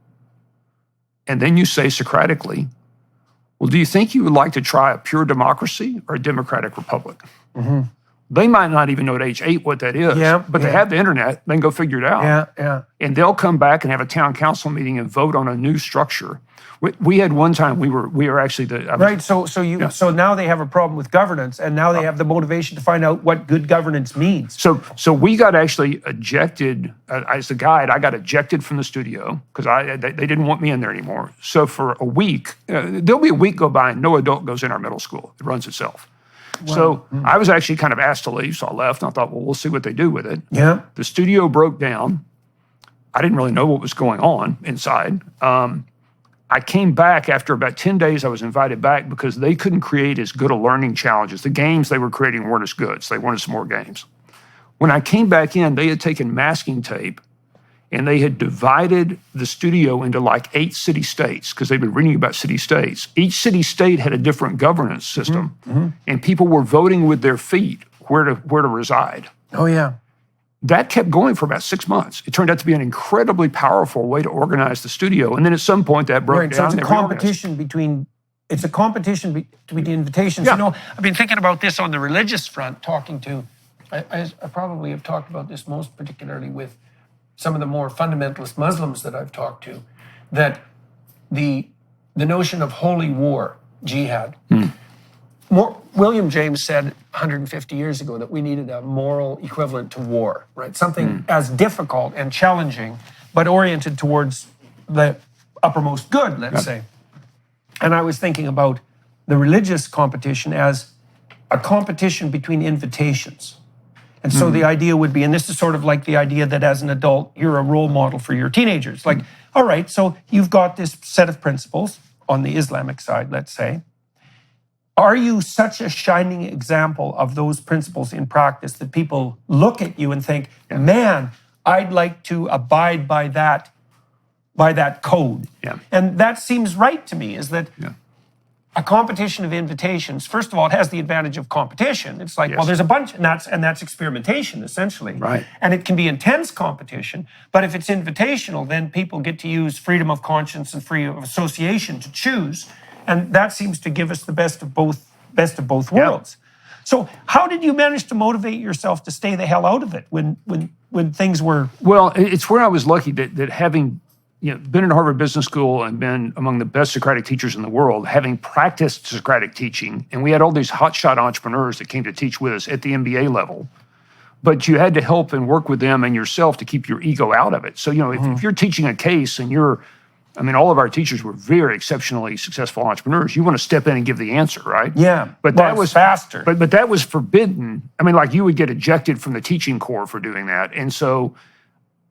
And then you say Socratically, well, do you think you would like to try a pure democracy or a democratic republic? They might not even know at age 8 what that is, but they have the internet. They can go figure it out. And they'll come back and have a town council meeting and vote on a new structure. We had one time, we were actually the... So now they have a problem with governance, and now they have the motivation to find out what good governance means. So we got actually ejected, as the guide, I got ejected from the studio because they didn't want me in there anymore. So for a week, there'll be a week go by and no adult goes in our middle school. It runs itself. Wow. So I was actually kind of asked to leave, so I left, and I thought, well, we'll see what they do with it. Yeah. The studio broke down. I didn't really know what was going on inside. I came back after about 10 days. I was invited back because they couldn't create as good a learning challenges. The games they were creating weren't as good, so they wanted some more games. When I came back in, they had taken masking tape and they had divided the studio into like 8 city states because they've been reading about city states. Each city state had a different governance system, and people were voting with their feet where to reside. Oh, yeah. That kept going for about 6 months. It turned out to be an incredibly powerful way to organize the studio. And then at some point that broke down. So it's a competition between the invitations. Yeah. You know, I've been thinking about this on the religious front, talking to, I probably have talked about this most particularly with some of the more fundamentalist Muslims that I've talked to, that the notion of holy war, jihad, William James said 150 years ago that we needed a moral equivalent to war, right? Something as difficult and challenging, but oriented towards the uppermost good, let's say. And I was thinking about the religious competition as a competition between invitations. And so the idea would be, and this is sort of like the idea that as an adult, you're a role model for your teenagers. Like, all right, so you've got this set of principles on the Islamic side, let's say. Are you such a shining example of those principles in practice that people look at you and think, man, I'd like to abide by that code? Yeah. And that seems right to me, is that a competition of invitations, first of all, it has the advantage of competition. It's like, well, there's a bunch, and that's experimentation, essentially. Right. And it can be intense competition, but if it's invitational, then people get to use freedom of conscience and freedom of association to choose. And that seems to give us the best of both worlds. So how did you manage to motivate yourself to stay the hell out of it when things were... Well, it's where I was lucky that having been in Harvard Business School and been among the best Socratic teachers in the world, having practiced Socratic teaching, and we had all these hotshot entrepreneurs that came to teach with us at the MBA level, but you had to help and work with them and yourself to keep your ego out of it. So, if you're teaching a case and all of our teachers were very exceptionally successful entrepreneurs. You want to step in and give the answer, right? Yeah, but that was faster. But that was forbidden. Like you would get ejected from the teaching corps for doing that. And so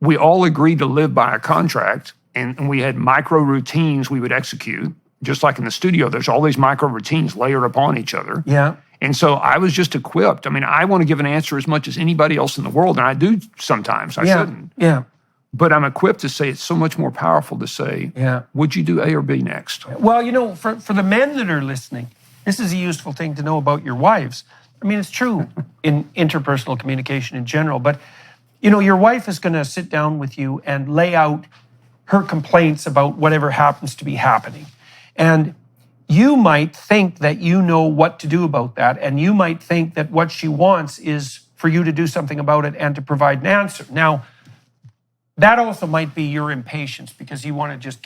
we all agreed to live by a contract, and we had micro routines we would execute. Just like in the studio, there's all these micro routines layered upon each other. Yeah. And so I was just equipped. I want to give an answer as much as anybody else in the world, and I do sometimes. I shouldn't. Yeah. But I'm equipped to say it's so much more powerful to say, would you do A or B next? Well, for the men that are listening, this is a useful thing to know about your wives. It's true in interpersonal communication in general, but, your wife is going to sit down with you and lay out her complaints about whatever happens to be happening. And you might think that you know what to do about that, and you might think that what she wants is for you to do something about it and to provide an answer. Now, that also might be your impatience because you want to just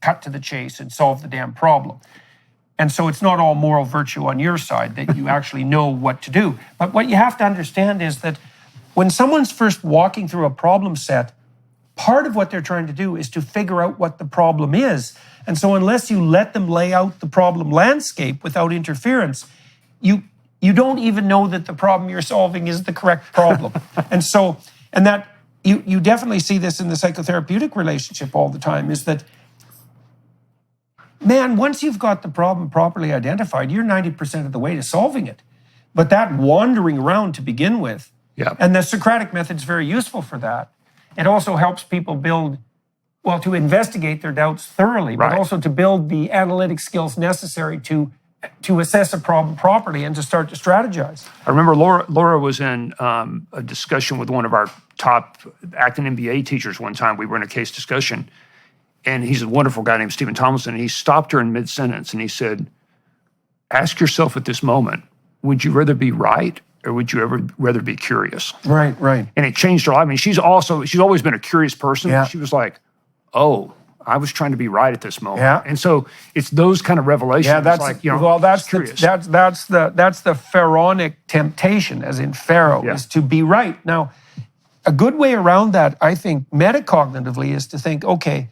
cut to the chase and solve the damn problem. And so it's not all moral virtue on your side that you actually know what to do. But what you have to understand is that when someone's first walking through a problem set, part of what they're trying to do is to figure out what the problem is. And so unless you let them lay out the problem landscape without interference, you don't even know that the problem you're solving is the correct problem. And that you definitely see this in the psychotherapeutic relationship all the time, is that, man, once you've got the problem properly identified, you're 90% of the way to solving it. But that wandering around to begin with, and the Socratic method's very useful for that. It also helps people to investigate their doubts thoroughly, but also to build the analytic skills necessary to assess a problem properly and to start to strategize. I remember Laura was in a discussion with one of our top Acton MBA teachers one time. We were in a case discussion, and he's a wonderful guy named Stephen Tomlinson, and he stopped her in mid-sentence, and he said, ask yourself at this moment, would you rather be right or would you ever rather be curious? Right, right. And it changed her life. I mean, she's always been a curious person. Yeah. She was like, oh, I was trying to be right at this moment. Yeah. And so it's those kind of revelations. Yeah, that's like, you know, well, that's curious. that's the pharaonic temptation, as in Pharaoh, Yeah. is to be right. Now, a good way around that, I think, metacognitively, is to think, okay,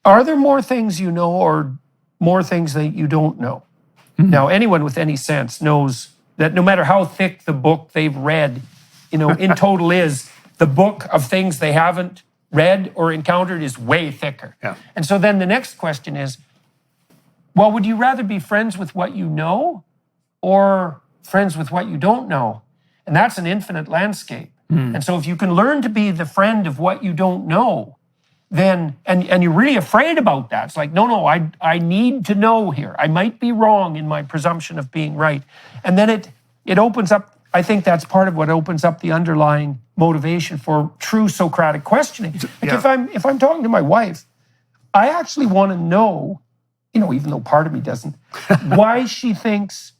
are there more things you know or more things that you don't know? Mm-hmm. Now, anyone with any sense knows that no matter how thick the book they've read, in total is, the book of things they haven't read or encountered is way thicker. Yeah. And so then the next question is, well, would you rather be friends with what you know or friends with what you don't know? And that's an infinite landscape. And so if you can learn to be the friend of what you don't know, then, and you're really afraid about that. It's like, no, I need to know here. I might be wrong in my presumption of being right. And then it opens up, I think that's part of what opens up the underlying motivation for true Socratic questioning. Like if I'm talking to my wife, I actually want to know, even though part of me doesn't, why she thinks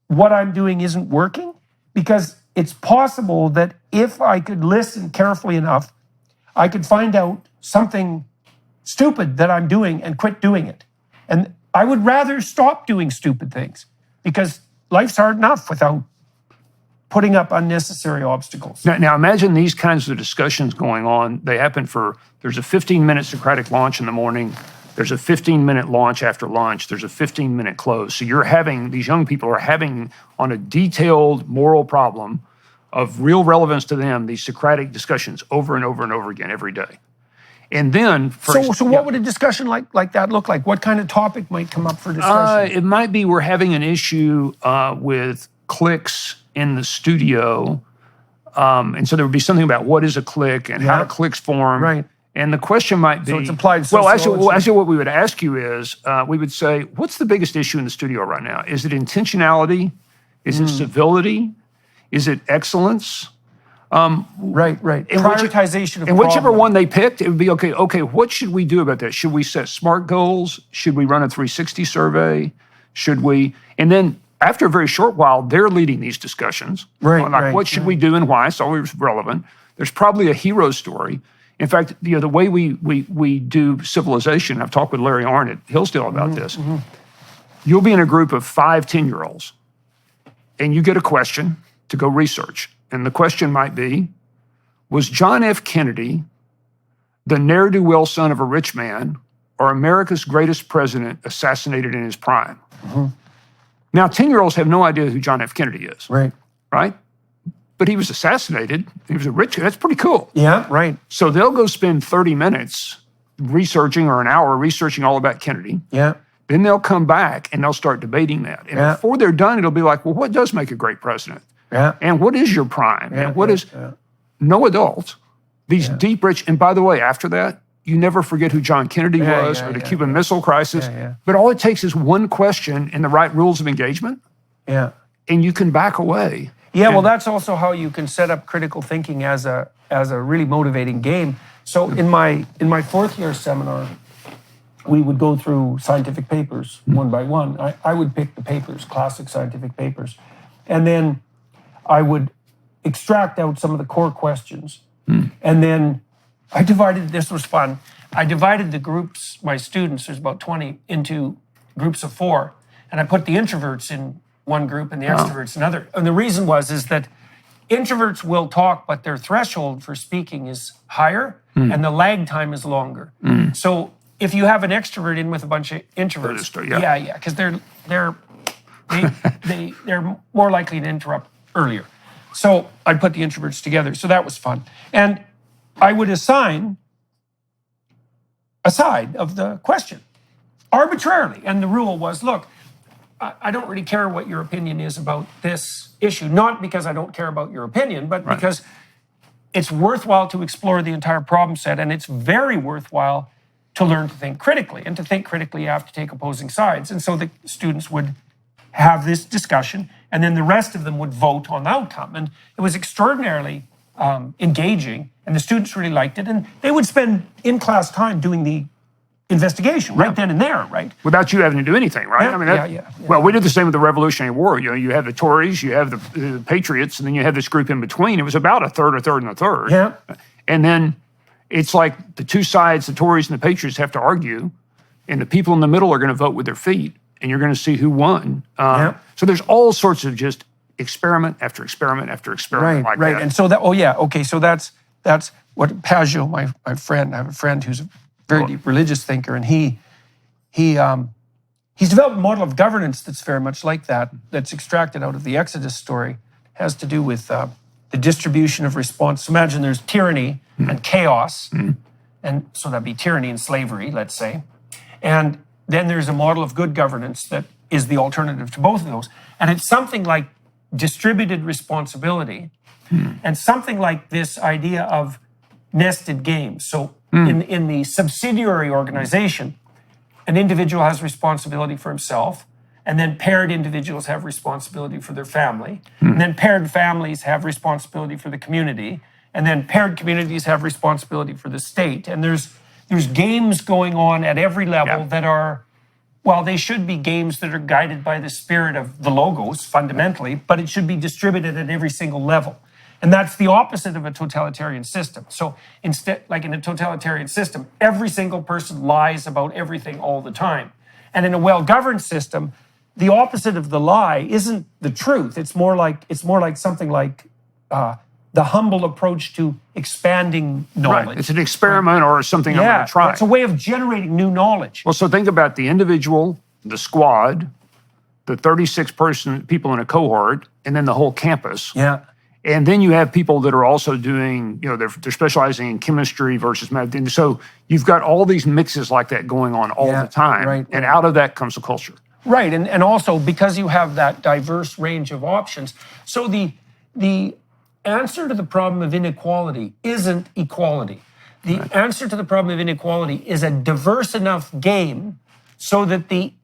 what I'm doing isn't working. Because it's possible that if I could listen carefully enough, I could find out something stupid that I'm doing and quit doing it. And I would rather stop doing stupid things, because life's hard enough without putting up unnecessary obstacles. Now imagine these kinds of discussions going on. They happen there's a 15-minute Socratic launch in the morning. There's a 15-minute launch after lunch. There's a 15-minute close. So these young people are having on a detailed moral problem of real relevance to them, these Socratic discussions over and over and over again every day. And then... So what would a discussion like that look like? What kind of topic might come up for discussion? It might be we're having an issue with clicks in the studio. And so there would be something about what is a click and how do clicks form. Right. And the question might be... So it's applied Well, sociology. actually, what we would ask you is, we would say, what's the biggest issue in the studio right now? Is it intentionality? Is it civility? Is it excellence? Right. Prioritization of And whichever problem. one they picked, it would be, okay, what should we do about that? Should we set SMART goals? Should we run a 360 survey? Should we... And then after a very short while, they're leading these discussions. Right, what should we do and why? It's always relevant. There's probably a hero story. In fact, the way we do civilization, I've talked with Larry Arnn at Hillsdale about this. You'll be in a group of 5 10-year-olds, and you get a question to go research. And the question might be, was John F. Kennedy the ne'er-do-well son of a rich man or America's greatest president assassinated in his prime? Now, 10-year-olds have no idea who John F. Kennedy is. Right. But he was assassinated. He was a rich guy. That's pretty cool. Yeah, right. So they'll go spend 30 minutes researching or an hour researching all about Kennedy. Yeah. Then they'll come back and they'll start debating that. And before they're done, it'll be like, well, what does make a great president? Yeah. And what is your prime? And what is... No adults, these deep, rich... And by the way, after that, you never forget who John Kennedy was or the Cuban Missile Crisis. But all it takes is one question and the right rules of engagement. Yeah. And you can back away. Yeah, well, that's also how you can set up critical thinking as a really motivating game. So in my 4th year seminar, we would go through scientific papers one by one. I would pick the papers, classic scientific papers, and then I would extract out some of the core questions. And then this was fun. I divided the groups, my students, there's about 20, into groups of 4. And I put the introverts in one group and the extroverts another. And the reason is that introverts will talk, but their threshold for speaking is higher and the lag time is longer. So if you have an extrovert in with a bunch of introverts, because they're more likely to interrupt earlier. So I'd put the introverts together. So that was fun. And I would assign a side of the question arbitrarily. And the rule was, look, I don't really care what your opinion is about this issue, not because I don't care about your opinion, but because it's worthwhile to explore the entire problem set, and it's very worthwhile to learn to think critically. And to think critically, you have to take opposing sides. And so the students would have this discussion, and then the rest of them would vote on the outcome. And it was extraordinarily engaging, and the students really liked it. And they would spend in-class time doing the investigation right then and there, right? Without you having to do anything, right? Yeah, I mean, yeah. Well, we did the same with the Revolutionary War. You know, you have the Tories, you have the Patriots, and then you have this group in between. It was about a third, and a third. Yeah. And then it's like the two sides, the Tories and the Patriots, have to argue, and the people in the middle are going to vote with their feet, and you're going to see who won. So there's all sorts of just experiment after experiment after experiment like that. And so so that's what Paggio, my friend, I have a friend who's a very deep religious thinker, and he's developed a model of governance that's very much like that, that's extracted out of the Exodus story, has to do with the distribution of response. So imagine there's tyranny and chaos, and so that'd be tyranny and slavery, let's say. And then there's a model of good governance that is the alternative to both of those. And it's something like distributed responsibility and something like this idea of nested games. So in the subsidiary organization, an individual has responsibility for himself, and then paired individuals have responsibility for their family, and then paired families have responsibility for the community, and then paired communities have responsibility for the state. And there's games going on at every level that are, well, they should be games that are guided by the spirit of the logos fundamentally, but it should be distributed at every single level. And that's the opposite of a totalitarian system. So instead, like in a totalitarian system, every single person lies about everything all the time. And in a well-governed system, the opposite of the lie isn't the truth. It's more like something like the humble approach to expanding knowledge. Right. It's an experiment or something I'm going to try. It's a way of generating new knowledge. Well, so think about the individual, the squad, the 36 people in a cohort, and then the whole campus. Yeah. And then you have people that are also doing, you know, they're specializing in chemistry versus math. And so you've got all these mixes like that going on all the time. Right. And out of that comes a culture. Right. And also because you have that diverse range of options. So the answer to the problem of inequality isn't equality. The answer to the problem of inequality is a diverse enough game so that the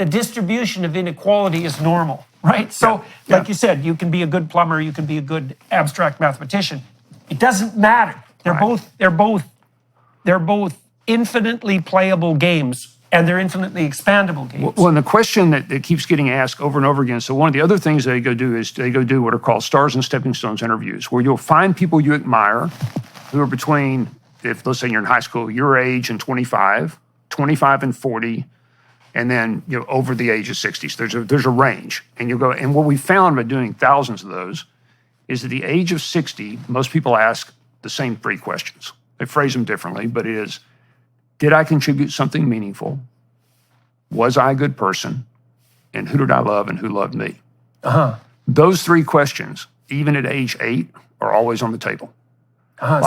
distribution of inequality is normal, right? So, like you said, you can be a good plumber, you can be a good abstract mathematician. It doesn't matter. They're both infinitely playable games, and they're infinitely expandable games. Well, and the question that keeps getting asked over and over again, so one of the other things they go do is they go do what are called stars and stepping stones interviews, where you'll find people you admire who are between, if let's say you're in high school, your age and 25 and 40, and then over the age of 60. So there's a range. And you'll go, and what we found by doing thousands of those is at the age of 60, most people ask the same three questions. They phrase them differently, but it is, did I contribute something meaningful? Was I a good person? And who did I love and who loved me? Those three questions, even at age 8, are always on the table.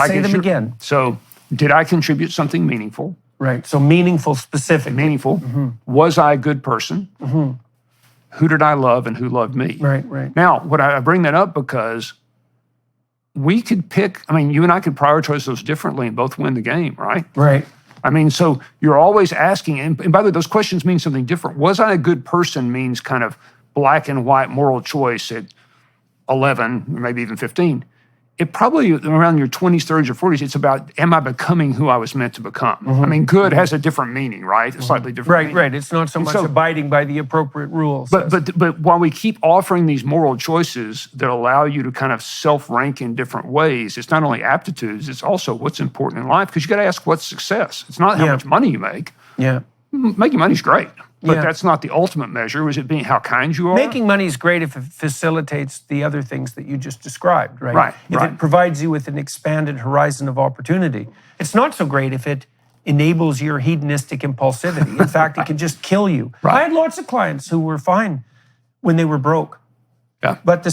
Say them again. So, did I contribute something meaningful? Right. So meaningful, specific. Meaningful. Was I a good person? Who did I love and who loved me? Right. Now, I bring that up because we could pick, you and I could prioritize those differently and both win the game, right? Right. So you're always asking, and by the way, those questions mean something different. Was I a good person means kind of black and white moral choice at 11, or maybe even 15. It probably around your 20s, 30s, or 40s, it's about, am I becoming who I was meant to become? Good has a different meaning, right? A slightly different meaning. Right. It's not so much abiding by the appropriate rules. But while we keep offering these moral choices that allow you to kind of self-rank in different ways, it's not only aptitudes, it's also what's important in life, because you got to ask what's success. It's not how much money you make. Yeah. Making money is great. But that's not the ultimate measure. Was it being how kind you are? Making money is great if it facilitates the other things that you just described, right? If it provides you with an expanded horizon of opportunity. It's not so great if it enables your hedonistic impulsivity. In fact, it can just kill you. I had lots of clients who were fine when they were broke. Yeah. But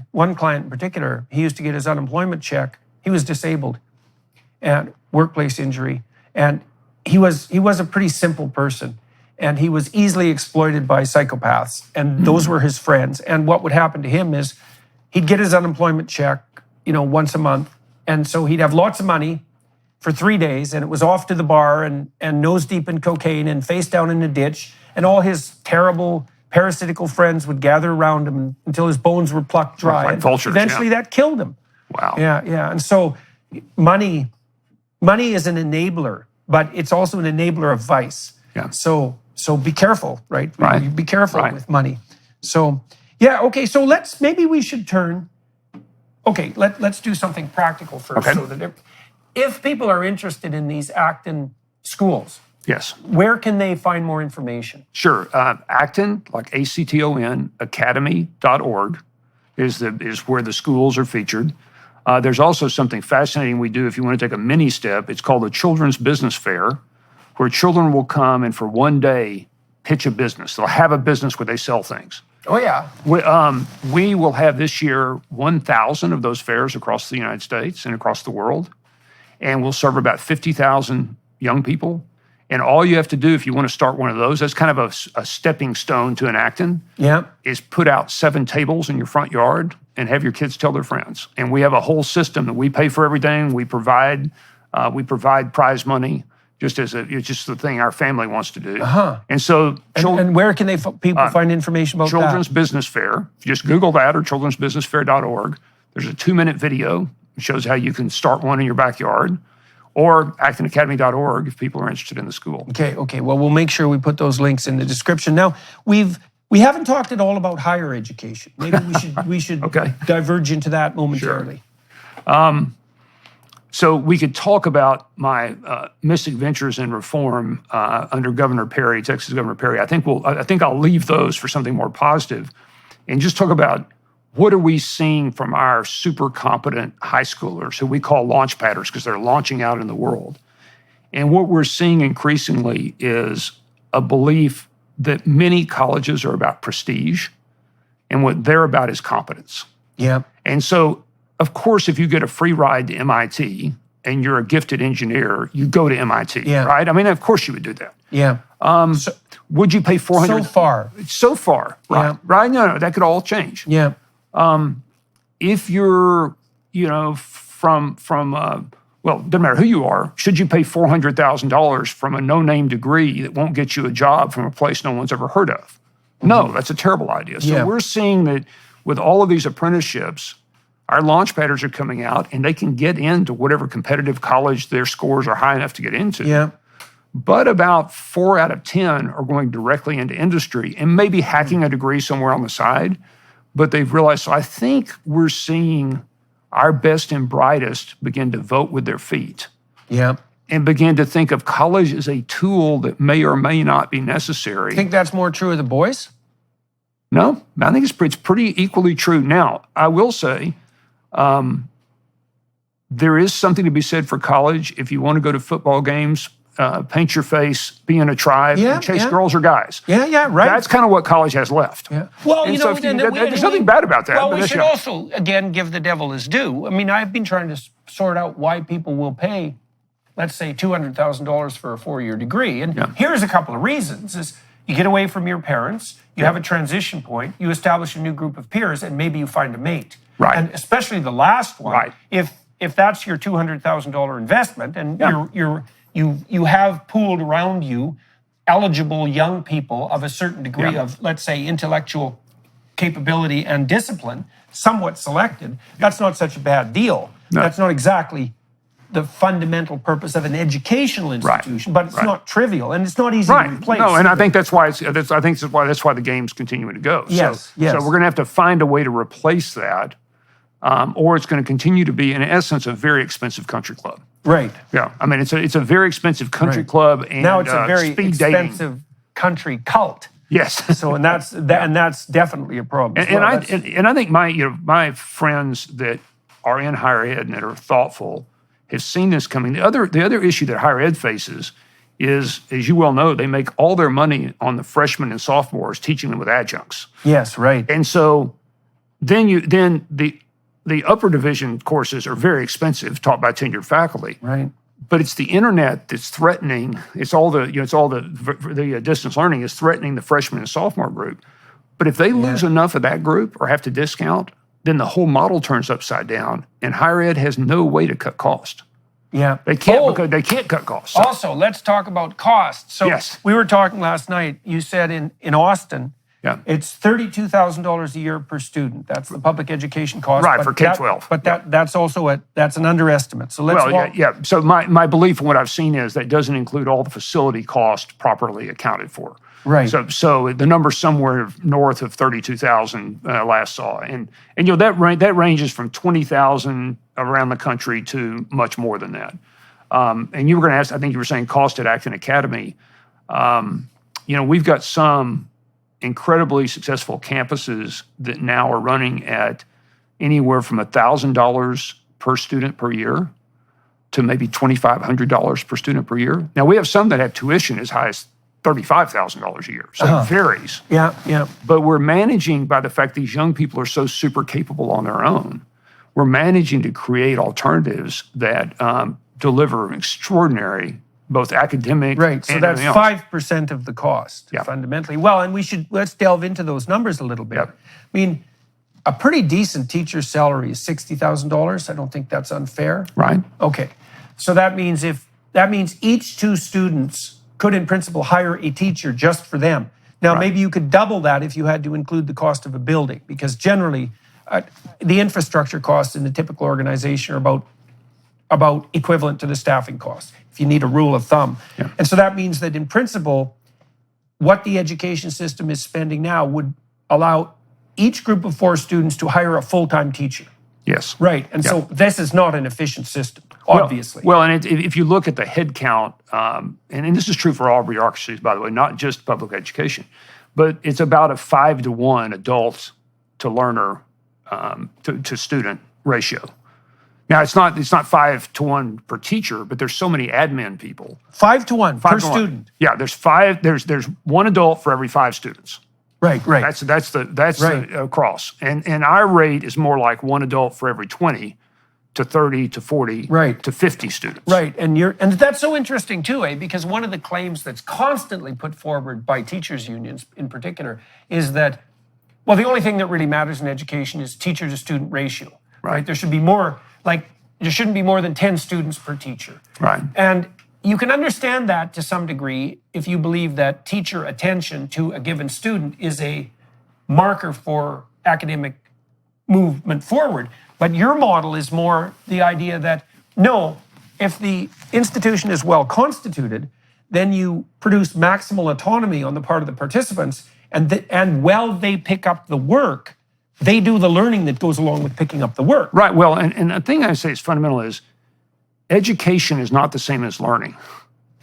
one client in particular, he used to get his unemployment check. He was disabled and workplace injury. And he was a pretty simple person. And he was easily exploited by psychopaths. And those were his friends. And what would happen to him is he'd get his unemployment check, once a month. And so he'd have lots of money for 3 days. And it was off to the bar and nose deep in cocaine and face down in a ditch. And all his terrible parasitical friends would gather around him until his bones were plucked dry. Like vultures, eventually that killed him. Wow. Yeah. And so money is an enabler. but it's also an enabler of vice. Yeah. So be careful, right? Right. You be careful Right. with money. So yeah, okay. So maybe we should turn. Okay, let's do something practical first. Okay. So that if people are interested in these Acton schools, Yes. where can they find more information? Sure. Acton, like Acton, academy.org is where the schools are featured. There's also something fascinating we do if you want to take a mini step. It's called the Children's Business Fair, where children will come and for one day pitch a business. They'll have a business where they sell things. Oh yeah. We will have this year 1,000 of those fairs across the United States and across the world, and we'll serve about 50,000 young people. And all you have to do if you want to start one of those, that's kind of a stepping stone to an Acton, Yeah. is put out 7 tables in your front yard and have your kids tell their friends. And we have a whole system that we pay for everything. We provide prize money it's just the thing our family wants to do. And so And where can people find information about Children's that? Business Fair. If you just Google that or children'sbusinessfair.org. There's a 2-minute video that shows how you can start one in your backyard, or actonacademy.org if people are interested in the school. Okay. Well, we'll make sure we put those links in the description. Now, we haven't talked at all about higher education. Maybe we should Okay. diverge into that momentarily. So we could talk about my mystic ventures in reform under Governor Perry, Texas Governor Perry. I think I'll leave those for something more positive, and just talk about what are we seeing from our super competent high schoolers who we call launch padders because they're launching out in the world. And what we're seeing increasingly is a belief that many colleges are about prestige, and what they're about is competence. Yeah. And so, of course, if you get a free ride to MIT and you're a gifted engineer, you go to MIT, Yeah. right? I mean, of course you would do that. Yeah. Would you pay $400? So far. So far, right? Yeah. Right? No, that could all change. Yeah. If you're, from well, doesn't matter who you are, should you pay $400,000 from a no-name degree that won't get you a job from a place no one's ever heard of? No, that's a terrible idea. So Yeah. we're seeing that with all of these apprenticeships, our launch padders are coming out and they can get into whatever competitive college their scores are high enough to get into. Yeah. But about 4 out of 10 are going directly into industry and maybe hacking a degree somewhere on the side. But they've realized, so I think we're seeing our best and brightest begin to vote with their feet Yeah. and begin to think of college as a tool that may or may not be necessary. Think that's more true of the boys? No, I think it's pretty equally true. Now, I will say, there is something to be said for college. If you want to go to football games, paint your face, be in a tribe, Yeah, and chase yeah. girls or guys. Yeah, right. That's kind of what college has left. Yeah. Well, And you so know, if you- there's nothing bad about that. Well, but we that's, should also, again, give the devil his due. I mean, I've been trying to sort out why people will pay, let's say, $200,000 for a 4-year degree. And here's a couple of reasons. Is you get away from your parents, you have a transition point, you establish a new group of peers, and maybe you find a mate. Right. And especially the last one, Right. if that's your $200,000 investment, and you have pooled around you eligible young people of a certain degree of, let's say, intellectual capability and discipline, somewhat selected, that's not such a bad deal. No. That's not exactly the fundamental purpose of an educational institution, but it's not trivial and it's not easy to replace. No, and I think that's why that's why the game's continuing to go. Yes, yes. So we're going to have to find a way to replace that, or it's going to continue to be, in essence, a very expensive country club. Right. Yeah, I mean, it's a very expensive country club, and Now it's a very speed expensive dating. country cult. Yes. So and that's definitely a problem. as well. And I think my friends that are in higher ed and that are thoughtful have seen this coming. The other issue that higher ed faces is, as you well know, they make all their money on the freshmen and sophomores teaching them with adjuncts. Yes, right. And so then the upper division courses are very expensive, taught by tenured faculty. Right. But it's the internet that's threatening. It's all the distance learning is threatening the freshman and sophomore group. But if they lose enough of that group or have to discount, then the whole model turns upside down, and higher ed has no way to cut cost. Yeah. They can't because they can't cut costs. So- Also, let's talk about cost. So Yes. we were talking last night. You said in Austin, Yeah. It's $32,000 a year per student. That's the public education cost. Right, but for K-12. But that's also that's an underestimate. So let's Yeah. So my belief and what I've seen is that doesn't include all the facility cost properly accounted for. Right. So the number's somewhere north of 32,000 last saw, and that ranges from 20,000 around the country to much more than that. And you were going to ask, I think you were saying cost at Acton Academy. We've got some incredibly successful campuses that now are running at anywhere from $1,000 per student per year to maybe $2,500 per student per year. Now, we have some that have tuition as high as $35,000 a year. So it varies. Yeah. But we're managing, by the fact these young people are so super capable on their own, we're managing to create alternatives that deliver extraordinary, both academic Right. So and that's everything else. 5% of the cost, Yeah. fundamentally. Well, and let's delve into those numbers a little bit. Yep. I mean, a pretty decent teacher's salary is $60,000. I don't think that's unfair. Right. Okay. So that means each two students could, in principle, hire a teacher just for them. Now, maybe you could double that if you had to include the cost of a building, because generally, the infrastructure costs in the typical organization are about equivalent to the staffing costs, if you need a rule of thumb. Yeah. And so that means that, in principle, what the education system is spending now would allow each group of 4 students to hire a full-time teacher. Yes. Right. And so this is not an efficient system, obviously. Well, and if you look at the head count, and this is true for all bureaucracies, by the way, not just public education, but it's about a 5-to-1 adult to learner to student ratio. Now, it's not 5-to-1 per teacher, but there's so many admin people. 5-to-1 per 5-to-1. student. Yeah, there's 1 adult for every 5 students. Right. That's the across, and our rate is more like 1 adult for every 20 to 30 to 40 to 50 students. Right, and that's so interesting too, because one of the claims that's constantly put forward by teachers' unions in particular is that, well, the only thing that really matters in education is teacher to student ratio. Right, there shouldn't be more than 10 students per teacher. Right, and you can understand that to some degree if you believe that teacher attention to a given student is a marker for academic movement forward. But your model is more the idea that, no, if the institution is well constituted, then you produce maximal autonomy on the part of the participants, and while they pick up the work, they do the learning that goes along with picking up the work. Right, well, and the thing I say is fundamental is, education is not the same as learning.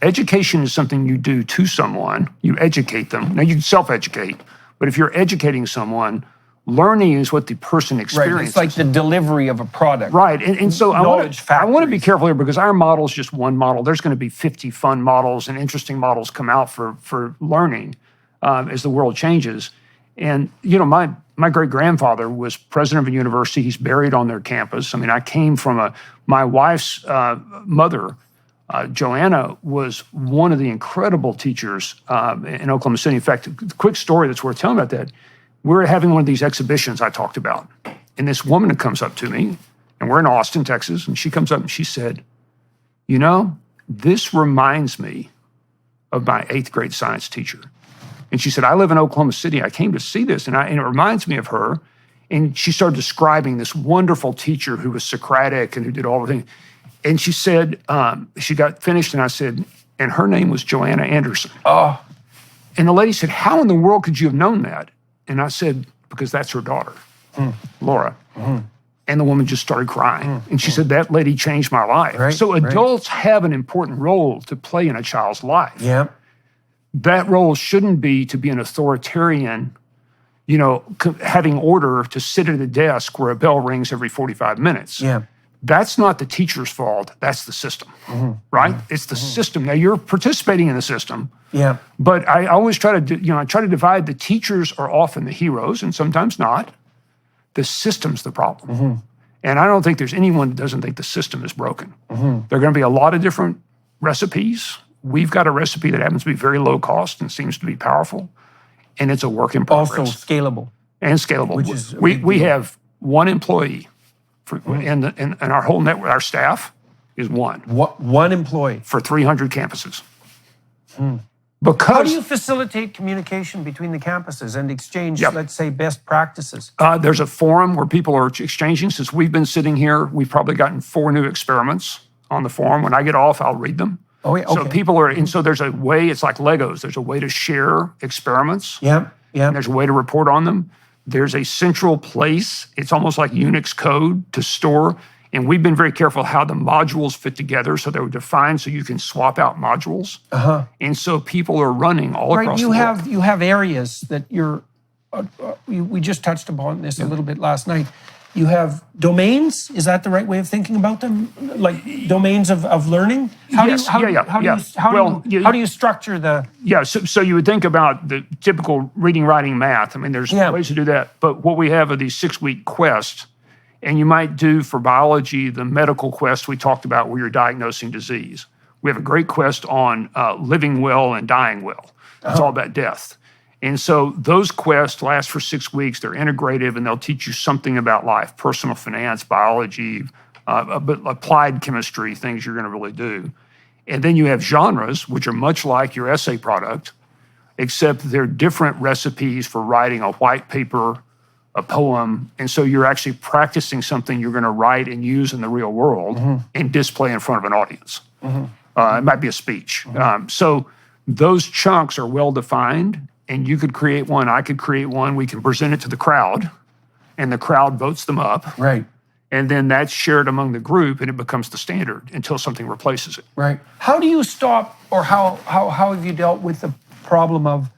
Education is something you do to someone. You educate them. Now, you can self-educate, but if you're educating someone, learning is what the person experiences. Right, it's like the delivery of a product. Right, and so I want to be factories. careful here because our model is just one model. There's going to be 50 fun models and interesting models come out for learning as the world changes. And, my great-grandfather was president of a university. He's buried on their campus. I mean, I came from my wife's mother, Joanna, was one of the incredible teachers in Oklahoma City. In fact, a quick story that's worth telling about that. We're having one of these exhibitions I talked about. And this woman comes up to me, and we're in Austin, Texas, and she comes up and she said, this reminds me of my 8th grade science teacher. And she said, I live in Oklahoma City. I came to see this, and it reminds me of her. And she started describing this wonderful teacher who was Socratic and who did all the things. And she said, she got finished, and I said, and her name was Joanna Anderson. Oh. And the lady said, how in the world could you have known that? And I said, because that's her daughter, Laura. And the woman just started crying. And she said, that lady changed my life. Right, so adults have an important role to play in a child's life. Yeah. That role shouldn't be to be an authoritarian, having order to sit at a desk where a bell rings every 45 minutes. Yeah. That's not the teacher's fault. That's the system, right? It's the system. Now, you're participating in the system. Yeah. But I always try to divide. The teachers are often the heroes, and sometimes not. The system's the problem. And I don't think there's anyone that doesn't think the system is broken. There are going to be a lot of different recipes. We've got a recipe that happens to be very low cost and seems to be powerful, and it's a work in progress. Also scalable. And scalable. Which is a we big deal. have 1 employee, and our whole network, our staff is 1. One employee. For 300 campuses. Because How do you facilitate communication between the campuses and exchange, let's say, best practices? there's a forum where people are exchanging. Since we've been sitting here, we've probably gotten 4 new experiments on the forum. When I get off, I'll read them. Oh, yeah, So okay. people are, and so there's a way, it's like Legos. There's a way to share experiments. Yeah. And there's a way to report on them. There's a central place. It's almost like Unix code to store. And we've been very careful how the modules fit together, so they're defined so you can swap out modules. And so people are running all across the world. You have areas that you're. We just touched upon this a little bit last night. You have domains. Is that the right way of thinking about them? Like domains of learning. How do you structure the? Yeah, so you would think about the typical reading, writing, math. I mean, there's ways to do that. But what we have are these 6-week quests. And you might do for biology the medical quest we talked about where you're diagnosing disease. We have a great quest on living well and dying well. It's all about death. And so those quests last for 6 weeks. They're integrative and they'll teach you something about life, personal finance, biology, but applied chemistry, things you're going to really do. And then you have genres, which are much like your essay product, except they're different recipes for writing a white paper, a poem, and so you're actually practicing something you're going to write and use in the real world and display in front of an audience. It might be a speech. So those chunks are well defined, and you could create one, I could create one, we can present it to the crowd, and the crowd votes them up. Right. And then that's shared among the group, and it becomes the standard until something replaces it. Right. How do you stop, or how have you dealt with the problem of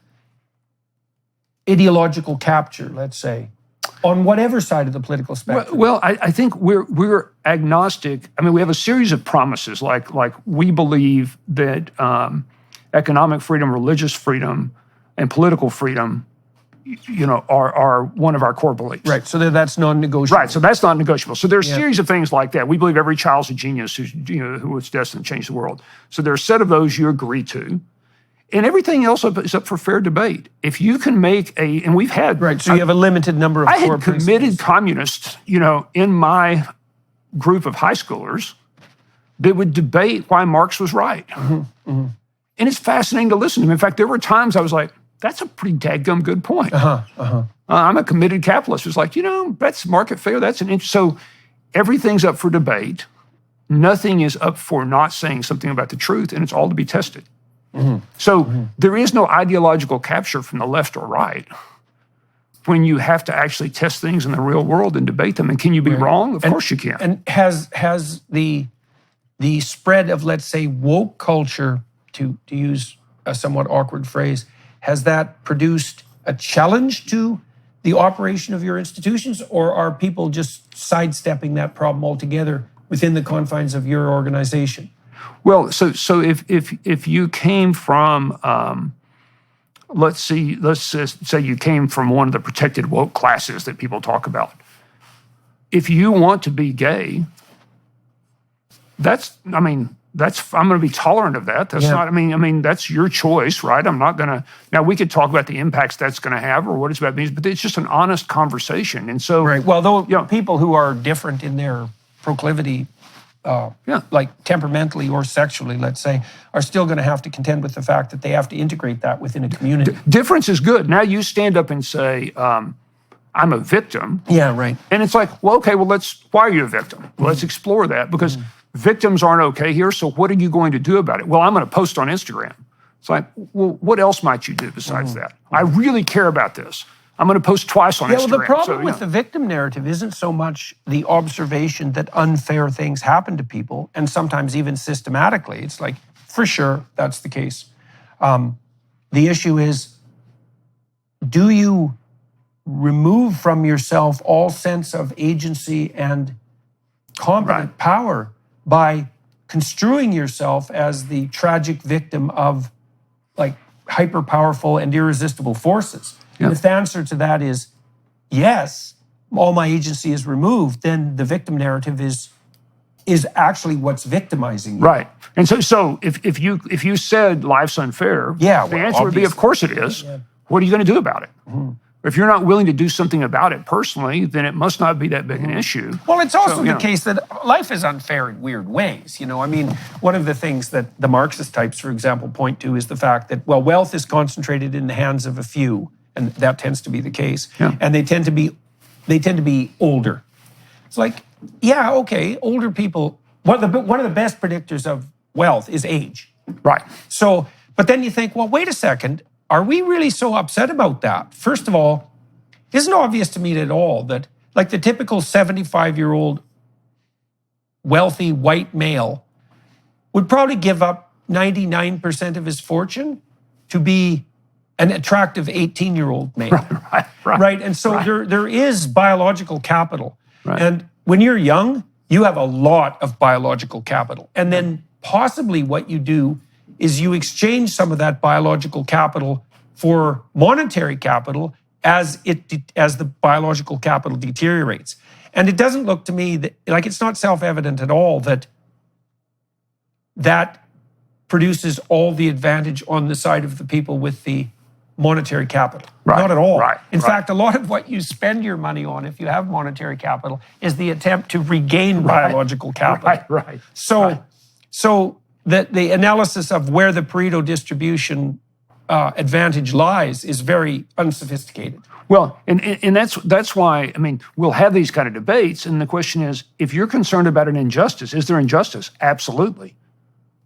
ideological capture, let's say, on whatever side of the political spectrum? Well, I think we're agnostic. I mean, we have a series of promises, like we believe that economic freedom, religious freedom, and political freedom, are one of our core beliefs. Right. So that's non-negotiable. Right. So that's not negotiable. So there are a series of things like that. We believe every child's a genius who is destined to change the world. So there are a set of those you agree to. And everything else is up for fair debate. If you can make and we've had... Right, so you have a limited number of I core had committed principles. communists, in my group of high schoolers that would debate why Marx was right. And it's fascinating to listen to him. In fact, there were times I was like, that's a pretty dadgum good point. I'm a committed capitalist. It's like, that's market failure. That's so everything's up for debate. Nothing is up for not saying something about the truth, and it's all to be tested. So there is no ideological capture from the left or right when you have to actually test things in the real world and debate them. And can you be wrong? Of course you can. And has the spread of, let's say, woke culture, to use a somewhat awkward phrase, has that produced a challenge to the operation of your institutions, or are people just sidestepping that problem altogether within the confines of your organization? Well, so if you came from, let's just say you came from one of the protected woke classes that people talk about. If you want to be gay, I'm going to be tolerant of that. That's not. I mean, that's your choice, right? I'm not going to. Now we could talk about the impacts that's going to have or what it's about means, but it's just an honest conversation. And so, right. Well, though people who are different in their proclivity. Like temperamentally or sexually, let's say, are still going to have to contend with the fact that they have to integrate that within a community. Difference is good. Now you stand up and say, I'm a victim. Yeah, right. And it's like, well, okay, why are you a victim? Well, let's explore that, because victims aren't okay here, so what are you going to do about it? Well, I'm going to post on Instagram. It's like, well, what else might you do besides that? I really care about this. I'm going to post twice on Instagram. Well, the problem with the victim narrative isn't so much the observation that unfair things happen to people, and sometimes even systematically. It's like, for sure, that's the case. The issue is, do you remove from yourself all sense of agency and competent power by construing yourself as the tragic victim of like hyper-powerful and irresistible forces? And if the answer to that is yes, all my agency is removed, then the victim narrative is actually what's victimizing you. Right. And so if you said life's unfair, the answer would be, of course it is. What are you going to do about it? If you're not willing to do something about it personally, then it must not be that big an issue. Well, it's also So, the case that life is unfair in weird ways. I mean, one of the things that the Marxist types, for example, point to is the fact that, well, wealth is concentrated in the hands of a few, and that tends to be the case. Yeah. And they tend to be older. It's like, yeah, okay, older people. One of the best predictors of wealth is age. Right. So, but then you think, well, wait a second. Are we really so upset about that? First of all, it isn't obvious to me at all that, like, the typical 75-year-old wealthy white male would probably give up 99% of his fortune to be an attractive 18-year-old male. Right. And so there is biological capital. Right. And when you're young, you have a lot of biological capital. And then possibly what you do is you exchange some of that biological capital for monetary capital as the biological capital deteriorates. And it doesn't look to me that, like, it's not self-evident at all that produces all the advantage on the side of the people with the monetary capital. Right. Not at all. Right. In fact, a lot of what you spend your money on, if you have monetary capital, is the attempt to regain biological capital. Right. So the analysis of where the Pareto distribution advantage lies is very unsophisticated. Well, and that's why, I mean, we'll have these kind of debates, and the question is, if you're concerned about an injustice, is there injustice? Absolutely.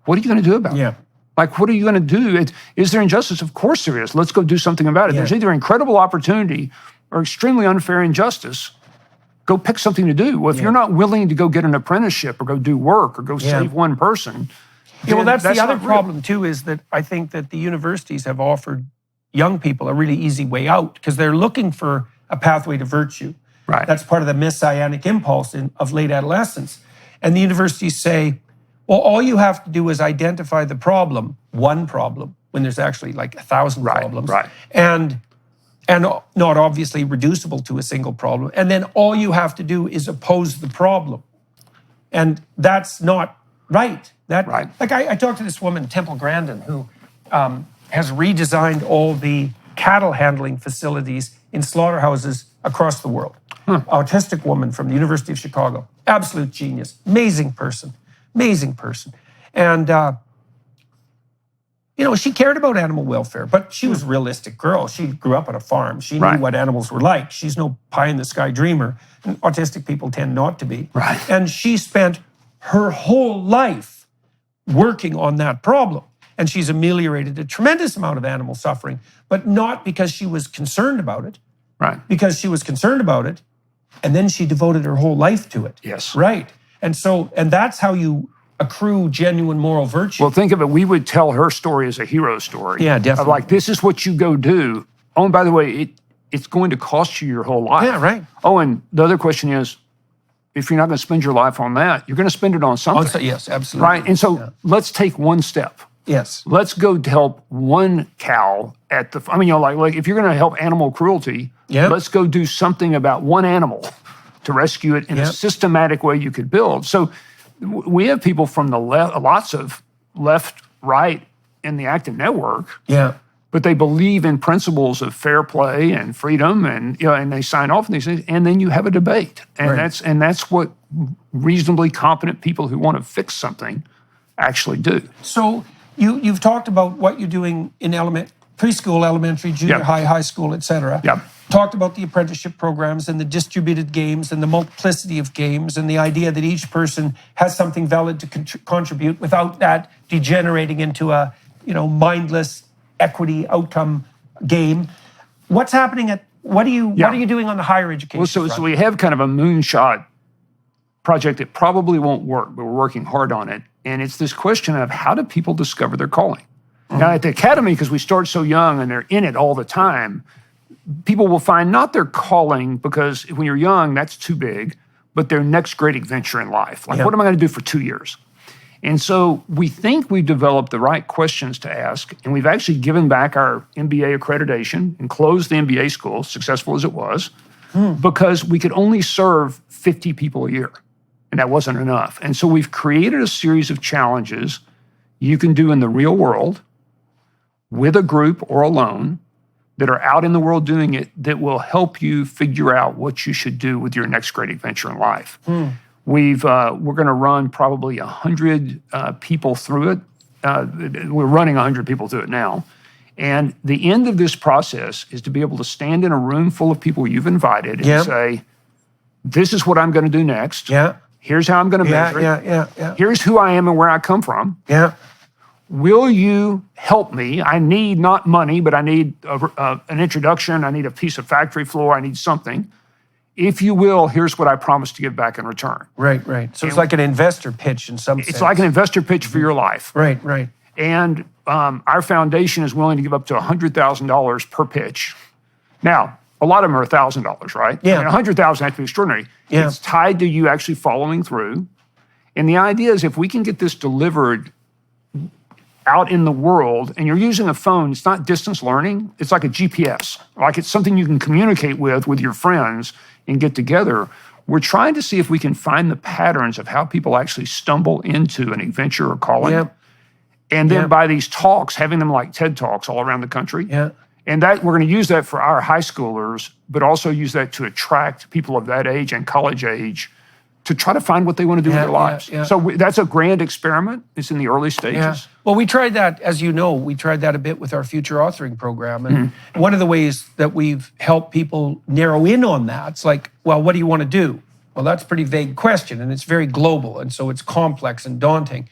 What are you going to do about it? Like, what are you going to do? Is there injustice? Of course there is. Let's go do something about it. Yeah. There's either incredible opportunity or extremely unfair injustice. Go pick something to do. Well, if you're not willing to go get an apprenticeship or go do work or go save one person. Well, that's the other not real. problem, too, is that I think that the universities have offered young people a really easy way out because they're looking for a pathway to virtue. Right. That's part of the messianic impulse of late adolescence. And the universities say, well, all you have to do is identify the problem, one problem, when there's actually like 1,000 problems. Right. And not obviously reducible to a single problem. And then all you have to do is oppose the problem. And that's not right. Right. Like I talked to this woman, Temple Grandin, who has redesigned all the cattle handling facilities in slaughterhouses across the world. Autistic woman from the University of Chicago. Absolute genius. Amazing person. And, she cared about animal welfare, but she was a realistic girl. She grew up on a farm. She knew what animals were like. She's no pie-in-the-sky dreamer. And autistic people tend not to be. Right. And she spent her whole life working on that problem. And she's ameliorated a tremendous amount of animal suffering, but not because she was concerned about it. Right. Because she was concerned about it, and then she devoted her whole life to it. Yes. Right. And that's how you accrue genuine moral virtue. Well, think of it. We would tell her story as a hero story. Yeah, definitely. Of like, this is what you go do. Oh, and by the way, it's going to cost you your whole life. Yeah, right. Oh, and the other question is, if you're not going to spend your life on that, you're going to spend it on something. Yes, absolutely. Right? And so let's take one step. Yes. Let's go to help one cow at the, like if you're going to help animal cruelty, let's go do something about one animal to rescue it in a systematic way you could build. So we have people from the lots of left, right in the Acton network. Yeah. But they believe in principles of fair play and freedom, and and they sign off on these things, and then you have a debate, and that's what reasonably competent people who want to fix something actually do. So you've talked about what you're doing in preschool, elementary, junior high, high school, etc. Yep. Talked about the apprenticeship programs and the distributed games and the multiplicity of games and the idea that each person has something valid to contribute without that degenerating into a mindless equity outcome game. What's happening what are you doing on the higher education Well, so front? we have kind of a moonshot project that probably won't work, but we're working hard on it. And it's this question of how do people discover their calling? Now at the Academy, because we start so young and they're in it all the time, people will find not their calling, because when you're young, that's too big, but their next great adventure in life. Like, what am I going to do for 2 years? And so we think we've developed the right questions to ask, and we've actually given back our MBA accreditation and closed the MBA school, successful as it was, because we could only serve 50 people a year, and that wasn't enough. And so we've created a series of challenges you can do in the real world with a group or alone that are out in the world doing it that will help you figure out what you should do with your next great adventure in life. We're going to run probably 100 people through it. We're running 100 people through it now. And the end of this process is to be able to stand in a room full of people you've invited and say, this is what I'm going to do next. Here's how I'm going to measure it. Here's who I am and where I come from. Will you help me? I need not money, but I need an introduction. I need a piece of factory floor. I need something. If you will, here's what I promise to give back in return. Right. So it's like an investor pitch in some sense. It's like an investor pitch for your life. Right. And our foundation is willing to give up to $100,000 per pitch. Now, a lot of them are $1,000, right? Yeah. I mean, $100,000 has to be extraordinary. Yeah. It's tied to you actually following through. And the idea is if we can get this delivered out in the world, and you're using a phone, it's not distance learning, it's like a GPS. Like it's something you can communicate with your friends and get together. We're trying to see if we can find the patterns of how people actually stumble into an adventure or calling. And then by these talks, having them like TED Talks all around the country. And that we're going to use that for our high schoolers, but also use that to attract people of that age and college age to try to find what they want to do with their lives. So that's a grand experiment. It's in the early stages. Well, we tried that, as you know, we tried that a bit with our future authoring program. And one of the ways that we've helped people narrow in on that, it's like, well, what do you want to do? Well, that's a pretty vague question, and it's very global, and so it's complex and daunting.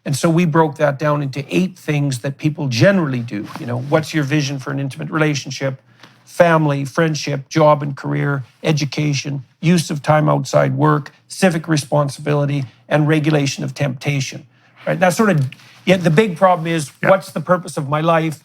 And so we broke that down into 8 things that people generally do. You know, what's your vision for an intimate relationship? Family, friendship, job and career, education, use of time outside work, civic responsibility, and regulation of temptation. Right? That's sort of, the big problem is, what's the purpose of my life?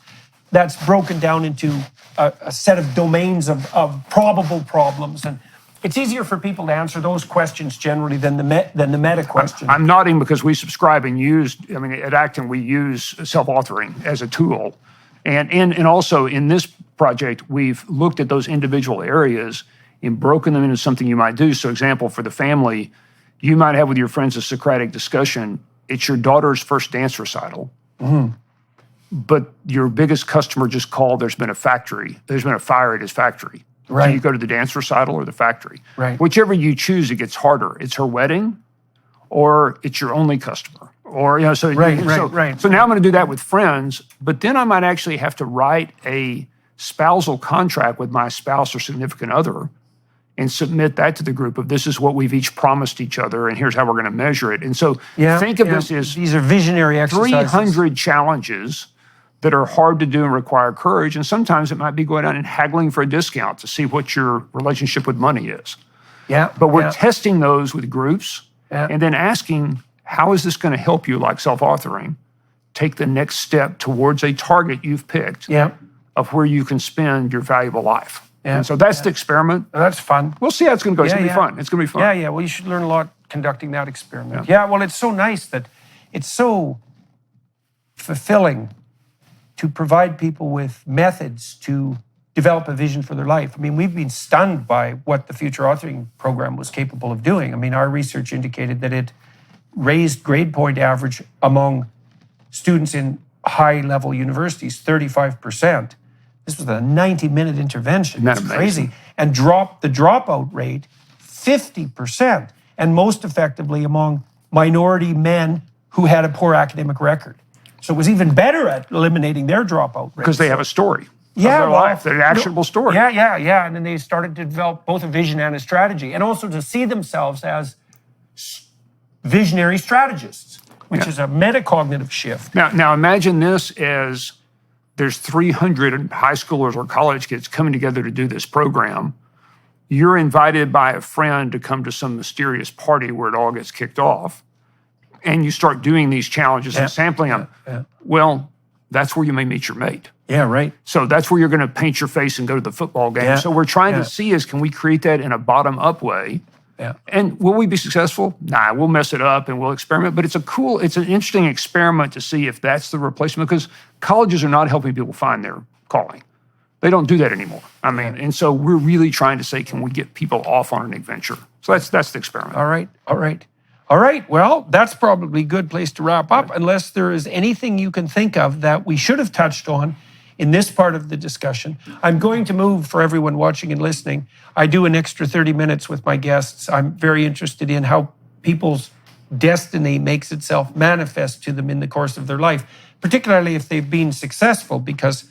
That's broken down into a set of domains of probable problems. And it's easier for people to answer those questions generally than the meta question. I'm nodding because we subscribe and use, at Acton, we use self-authoring as a tool. And also in this project, we've looked at those individual areas and broken them into something you might do. So example, for the family, you might have with your friends a Socratic discussion. It's your daughter's first dance recital. But your biggest customer just called, there's been a fire at his factory. Right. Do you go to the dance recital or the factory? Right. Whichever you choose, it gets harder. It's her wedding or it's your only customer. Or, so now I'm going to do that with friends, but then I might actually have to write a spousal contract with my spouse or significant other and submit that to the group of this is what we've each promised each other and here's how we're going to measure it. And so think of this as these are visionary exercises. 300 challenges that are hard to do and require courage. And sometimes it might be going out and haggling for a discount to see what your relationship with money is. But we're testing those with groups and then asking, how is this going to help you, like self-authoring, take the next step towards a target you've picked of where you can spend your valuable life. And so that's the experiment. That's fun. We'll see how it's going to go. It's going to be fun. It's going to be fun. Well, you should learn a lot conducting that experiment. Well, it's so nice that it's so fulfilling to provide people with methods to develop a vision for their life. I mean, we've been stunned by what the Future Authoring Program was capable of doing. I mean, our research indicated that it raised grade point average among students in high-level universities 35%. This was a 90-minute intervention. That's crazy. And dropped the dropout rate 50%, and most effectively among minority men who had a poor academic record. So it was even better at eliminating their dropout rate. Because they have a story of their life, an actionable story. And then they started to develop both a vision and a strategy, and also to see themselves as visionary strategists, which is a metacognitive shift. Now imagine this as there's 300 high schoolers or college kids coming together to do this program. You're invited by a friend to come to some mysterious party where it all gets kicked off, and you start doing these challenges and sampling them. Well, that's where you may meet your mate. So that's where you're going to paint your face and go to the football game. So we're trying to see is, can we create that in a bottom-up way? And will we be successful? Nah, we'll mess it up and we'll experiment. But it's an interesting experiment to see if that's the replacement, because colleges are not helping people find their calling. They don't do that anymore. And so we're really trying to say, can we get people off on an adventure? So that's the experiment. All right. Well, that's probably a good place to wrap up, unless there is anything you can think of that we should have touched on in this part of the discussion. I'm going to move for everyone watching and listening. I do an extra 30 minutes with my guests. I'm very interested in how people's destiny makes itself manifest to them in the course of their life, particularly if they've been successful, because,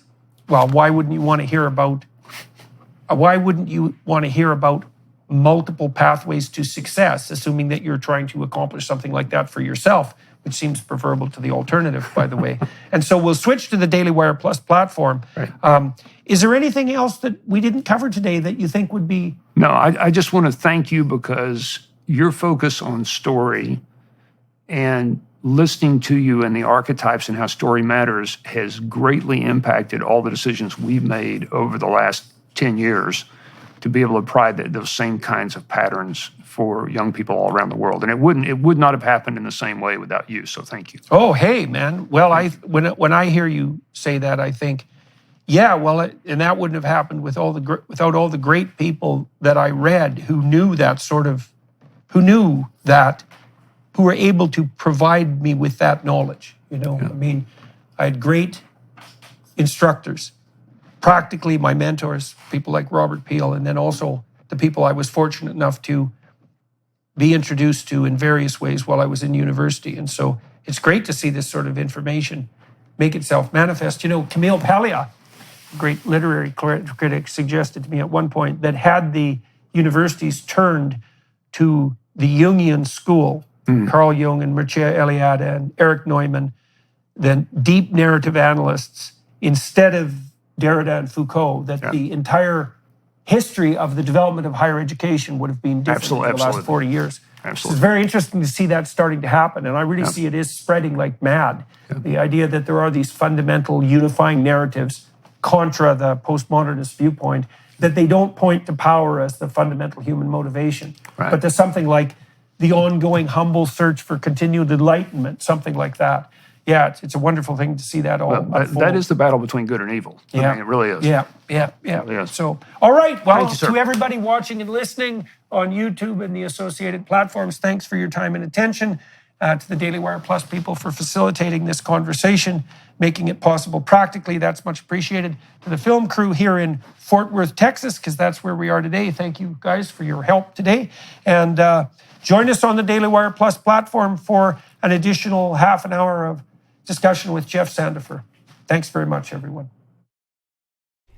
well, why wouldn't you want to hear about multiple pathways to success, assuming that you're trying to accomplish something like that for yourself, which seems preferable to the alternative, by the way. And so we'll switch to the Daily Wire Plus platform. Right. Is there anything else that we didn't cover today that you think would be? No, I just want to thank you because your focus on story and listening to you and the archetypes and how story matters has greatly impacted all the decisions we've made over the last 10 years to be able to apply those same kinds of patterns for young people all around the world. And it would not have happened in the same way without you. So thank you. Oh, hey, man. Well, when I hear you say that, I think, yeah, well, and that wouldn't have happened without all the great people that I read who were able to provide me with that knowledge. You know, I mean, I had great instructors, practically my mentors, people like Robert Peel, and then also the people I was fortunate enough to be introduced to in various ways while I was in university. And so it's great to see this sort of information make itself manifest. You know, Camille Paglia, a great literary critic, suggested to me at one point that had the universities turned to the Jungian school, Carl Jung and Mircea Eliade and Eric Neumann, then deep narrative analysts, instead of Derrida and Foucault, that the entire history of the development of higher education would have been different in the last 40 years. Absolutely. It's very interesting to see that starting to happen, and I really see it is spreading like mad. The idea that there are these fundamental unifying narratives contra the postmodernist viewpoint, that they don't point to power as the fundamental human motivation, but to something like the ongoing humble search for continued enlightenment, something like that. Yeah, it's a wonderful thing to see that all unfold. That is the battle between good and evil. I mean, it really is. Yeah. It really is. So, all right. Well, Thank you, to everybody watching and listening on YouTube and the associated platforms, thanks for your time and attention. To the Daily Wire Plus people for facilitating this conversation, making it possible practically. That's much appreciated. To the film crew here in Fort Worth, Texas, because that's where we are today. Thank you guys for your help today. And join us on the Daily Wire Plus platform for an additional half an hour of discussion with Jeff Sandefer. Thanks very much, everyone.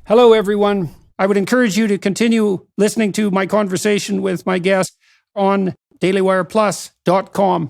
Hello, everyone. I would encourage you to continue listening to my conversation with my guest on dailywireplus.com.